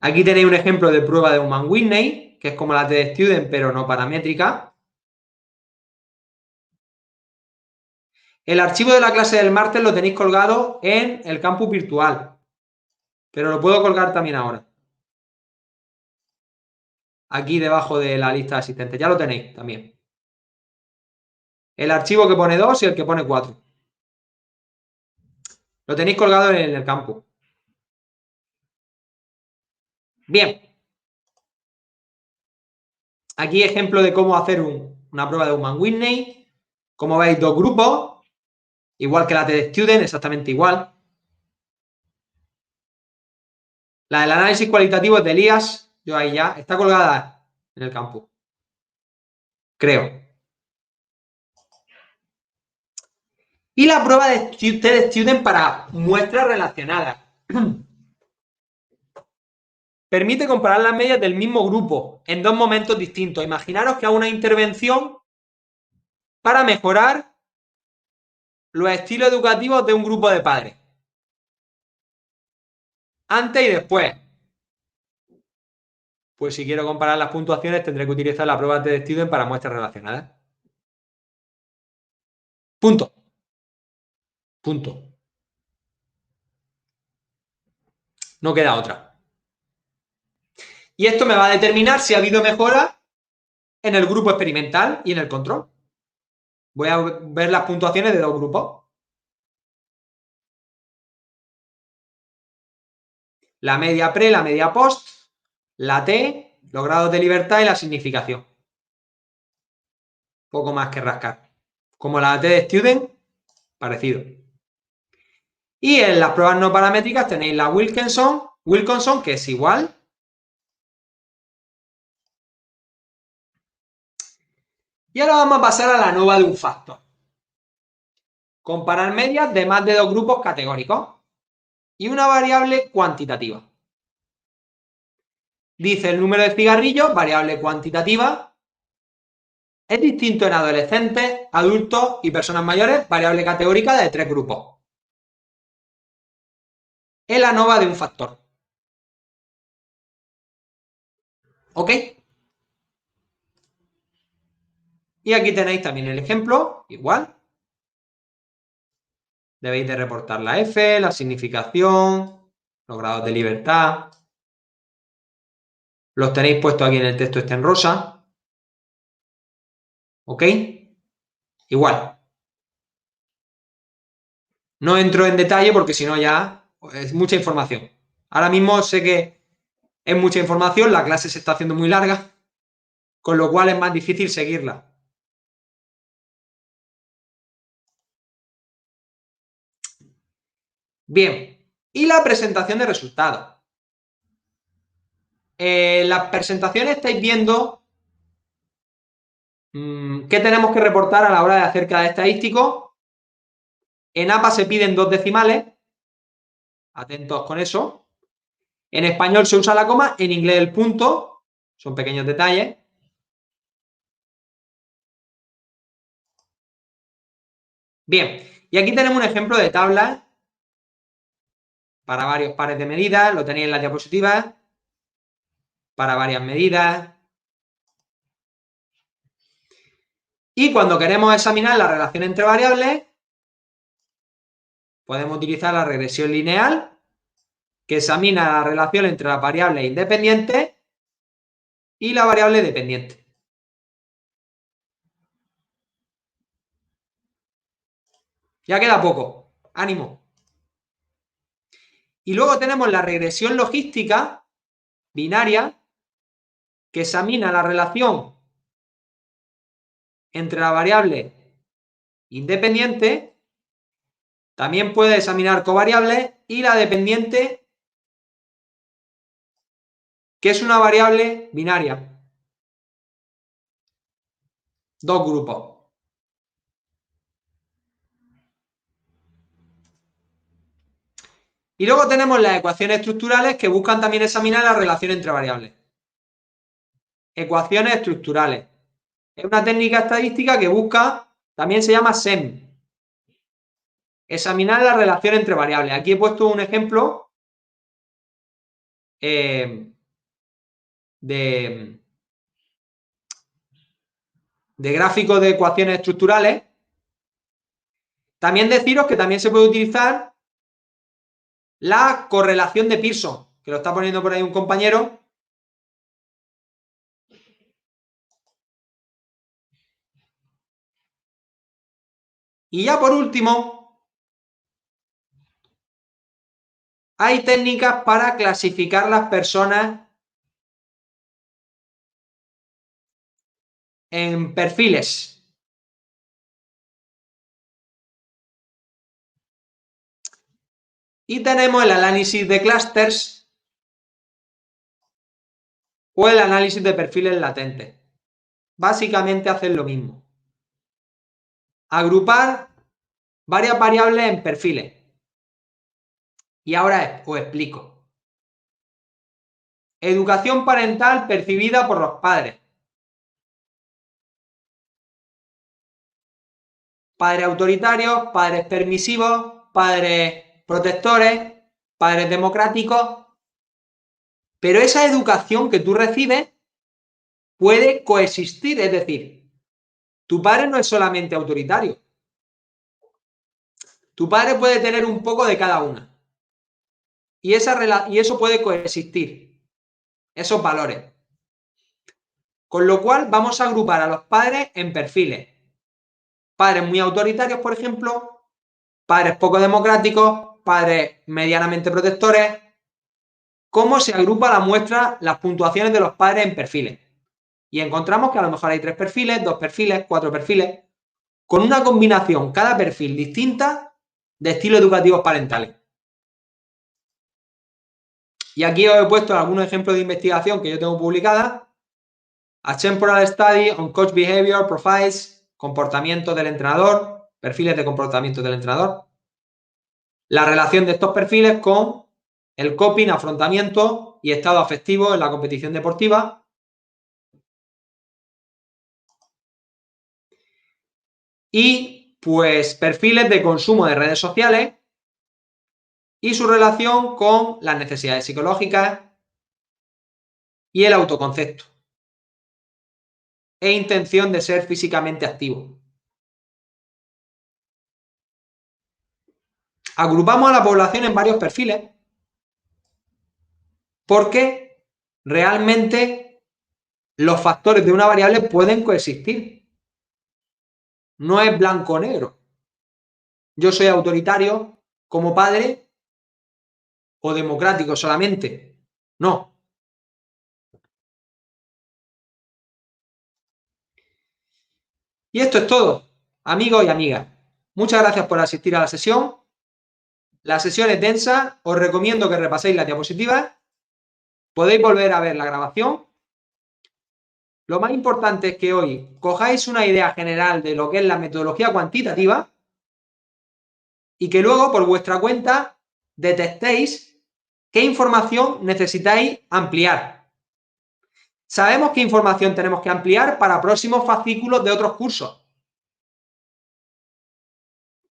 Aquí tenéis un ejemplo de prueba de un Mann-Whitney, que es como la T-de-Student, pero no paramétrica. El archivo de la clase del martes lo tenéis colgado en el campus virtual, pero lo puedo colgar también ahora. Aquí debajo de la lista de asistentes, ya lo tenéis también. El archivo que pone 2 y el que pone 4. Lo tenéis colgado en el campus. Bien. Aquí ejemplo de cómo hacer una prueba de un Mann-Whitney. Como veis, dos grupos, igual que la T-de-Student, exactamente igual. La del análisis cualitativo es de Elías, yo ahí ya, está colgada en el campus. Creo. Y la prueba de T-de-Student para muestras relacionadas. Permite comparar las medias del mismo grupo en dos momentos distintos. Imaginaros que hago una intervención para mejorar los estilos educativos de un grupo de padres. Antes y después. Pues si quiero comparar las puntuaciones tendré que utilizar la prueba de Student para muestras relacionadas. Punto. Punto. No queda otra. Y esto me va a determinar si ha habido mejora en el grupo experimental y en el control. Voy a ver las puntuaciones de dos grupos. La media pre, la media post, la T, los grados de libertad y la significación. Poco más que rascar. Como la T de Student, parecido. Y en las pruebas no paramétricas tenéis la Wilkinson, que es igual. Y ahora vamos a pasar a la ANOVA de un factor. Comparar medias de más de dos grupos categóricos y una variable cuantitativa. Dice el número de cigarrillos, variable cuantitativa, es distinto en adolescentes, adultos y personas mayores, variable categórica de tres grupos. Es la ANOVA de un factor. ¿Ok? Y aquí tenéis también el ejemplo, igual. Debéis de reportar la F, la significación, los grados de libertad. Los tenéis puestos aquí en el texto este en rosa. ¿Ok? Igual. No entro en detalle porque si no ya es mucha información. Ahora mismo sé que es mucha información, la clase se está haciendo muy larga, con lo cual es más difícil seguirla. Bien, y la presentación de resultados. Las presentaciones estáis viendo qué tenemos que reportar a la hora de hacer cada estadístico. En APA se piden 2 decimales, atentos con eso. En español se usa la coma, en inglés el punto, son pequeños detalles. Bien, y aquí tenemos un ejemplo de tabla para varios pares de medidas, lo tenéis en la diapositiva, para varias medidas. Y cuando queremos examinar la relación entre variables, podemos utilizar la regresión lineal, que examina la relación entre las variables independientes y la variable dependiente. Ya queda poco, ánimo. Y luego tenemos la regresión logística binaria, que examina la relación entre la variable independiente, también puede examinar covariables y la dependiente, que es una variable binaria. Dos grupos. Y luego tenemos las ecuaciones estructurales que buscan también examinar la relación entre variables. Ecuaciones estructurales. Es una técnica estadística que busca, también se llama SEM, examinar la relación entre variables. Aquí he puesto un ejemplo de gráfico de ecuaciones estructurales. También deciros que también se puede utilizar la correlación de Pearson, que lo está poniendo por ahí un compañero. Y ya por último, hay técnicas para clasificar las personas en perfiles. Y tenemos el análisis de clústeres o el análisis de perfiles latentes. Básicamente hacen lo mismo. Agrupar varias variables en perfiles. Y ahora os explico. Educación parental percibida por los padres. Padres autoritarios, padres permisivos, padres protectores, padres democráticos. Pero esa educación que tú recibes puede coexistir, es decir, tu padre no es solamente autoritario. Tu padre puede tener un poco de cada una. Y eso puede coexistir, esos valores. Con lo cual vamos a agrupar a los padres en perfiles. Padres muy autoritarios, por ejemplo, padres poco democráticos, padres medianamente protectores. ¿Cómo se agrupa la muestra, las puntuaciones de los padres en perfiles? Y encontramos que a lo mejor hay 3 perfiles, 2 perfiles, 4 perfiles, con una combinación, cada perfil distinta, de estilos educativos parentales. Y aquí os he puesto algunos ejemplos de investigación que yo tengo publicadas. A Temporal Study on Coach Behavior Profiles, comportamiento del entrenador, perfiles de comportamiento del entrenador. La relación de estos perfiles con el coping, afrontamiento y estado afectivo en la competición deportiva. Y pues perfiles de consumo de redes sociales y su relación con las necesidades psicológicas y el autoconcepto e intención de ser físicamente activo. Agrupamos a la población en varios perfiles porque realmente los factores de una variable pueden coexistir. No es blanco o negro. Yo soy autoritario como padre o democrático solamente. No. Y esto es todo, amigos y amigas. Muchas gracias por asistir a la sesión. La sesión es densa, os recomiendo que repaséis las diapositivas. Podéis volver a ver la grabación. Lo más importante es que hoy cojáis una idea general de lo que es la metodología cuantitativa y que luego, por vuestra cuenta, detectéis qué información necesitáis ampliar. Sabemos qué información tenemos que ampliar para próximos fascículos de otros cursos.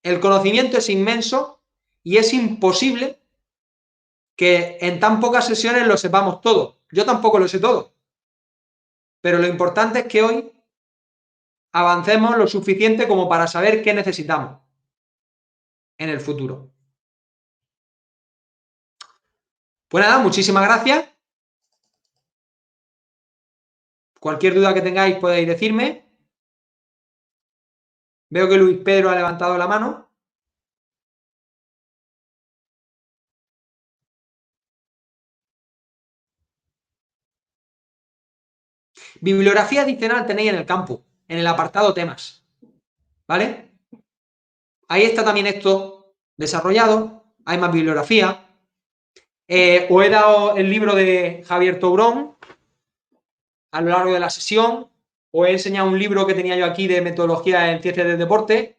El conocimiento es inmenso y es imposible que en tan pocas sesiones lo sepamos todo. Yo tampoco lo sé todo. Pero lo importante es que hoy avancemos lo suficiente como para saber qué necesitamos en el futuro. Pues nada, muchísimas gracias. Cualquier duda que tengáis podéis decirme. Veo que Luis Pedro ha levantado la mano. Bibliografía adicional tenéis en el campus, en el apartado temas. ¿Vale? Ahí está también esto desarrollado. Hay más bibliografía. Os he dado el libro de Javier Tourón a lo largo de la sesión. Os he enseñado un libro que tenía yo aquí de metodología en ciencias del deporte.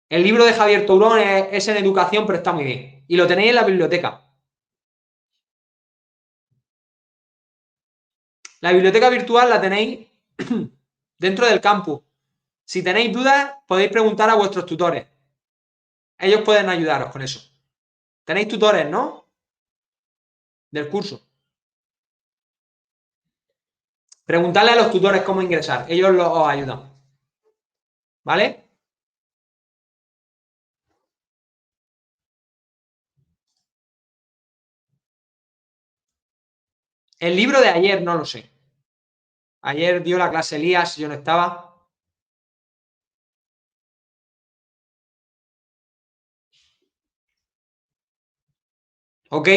El libro de Javier Tourón es en educación, pero está muy bien. Y lo tenéis en la biblioteca. La biblioteca virtual la tenéis dentro del campus. Si tenéis dudas, podéis preguntar a vuestros tutores. Ellos pueden ayudaros con eso. Tenéis tutores, ¿no? Del curso. Preguntadle a los tutores cómo ingresar. Ellos os ayudan. ¿Vale? El libro de ayer no lo sé. Ayer dio la clase Elías, yo no estaba. ¿Ok?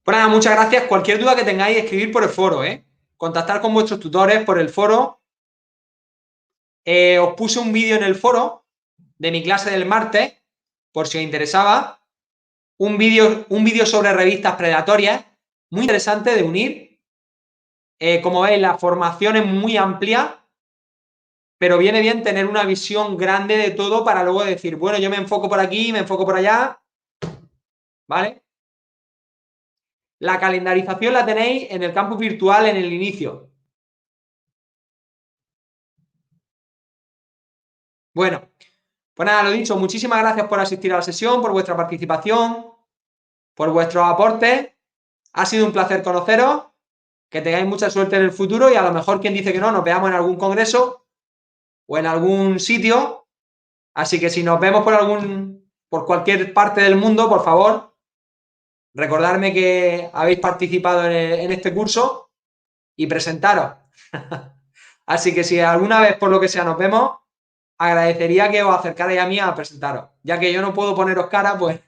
Pues nada, muchas gracias. Cualquier duda que tengáis, escribir por el foro, ¿eh? Contactar con vuestros tutores por el foro. Os puse un vídeo en el foro de mi clase del martes, por si os interesaba. Un vídeo sobre revistas predatorias, muy interesante de unir. Como veis, la formación es muy amplia, pero viene bien tener una visión grande de todo para luego decir, bueno, yo me enfoco por aquí, me enfoco por allá, ¿vale? La calendarización la tenéis en el campus virtual en el inicio. Bueno, pues nada, lo dicho, muchísimas gracias por asistir a la sesión, por vuestra participación, por vuestros aportes. Ha sido un placer conoceros, que tengáis mucha suerte en el futuro y a lo mejor quien dice que no, nos veamos en algún congreso o en algún sitio. Así que si nos vemos por cualquier parte del mundo, por favor, recordarme que habéis participado en este curso y presentaros. Así que si alguna vez por lo que sea nos vemos, agradecería que os acercarais a mí a presentaros. Ya que yo no puedo poneros cara, pues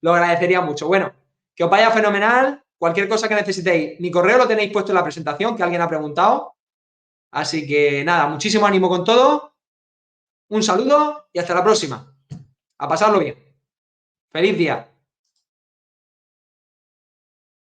lo agradecería mucho. Bueno, que os vaya fenomenal. Cualquier cosa que necesitéis, mi correo lo tenéis puesto en la presentación, que alguien ha preguntado. Así que nada, muchísimo ánimo con todo. Un saludo y hasta la próxima. A pasarlo bien. Feliz día.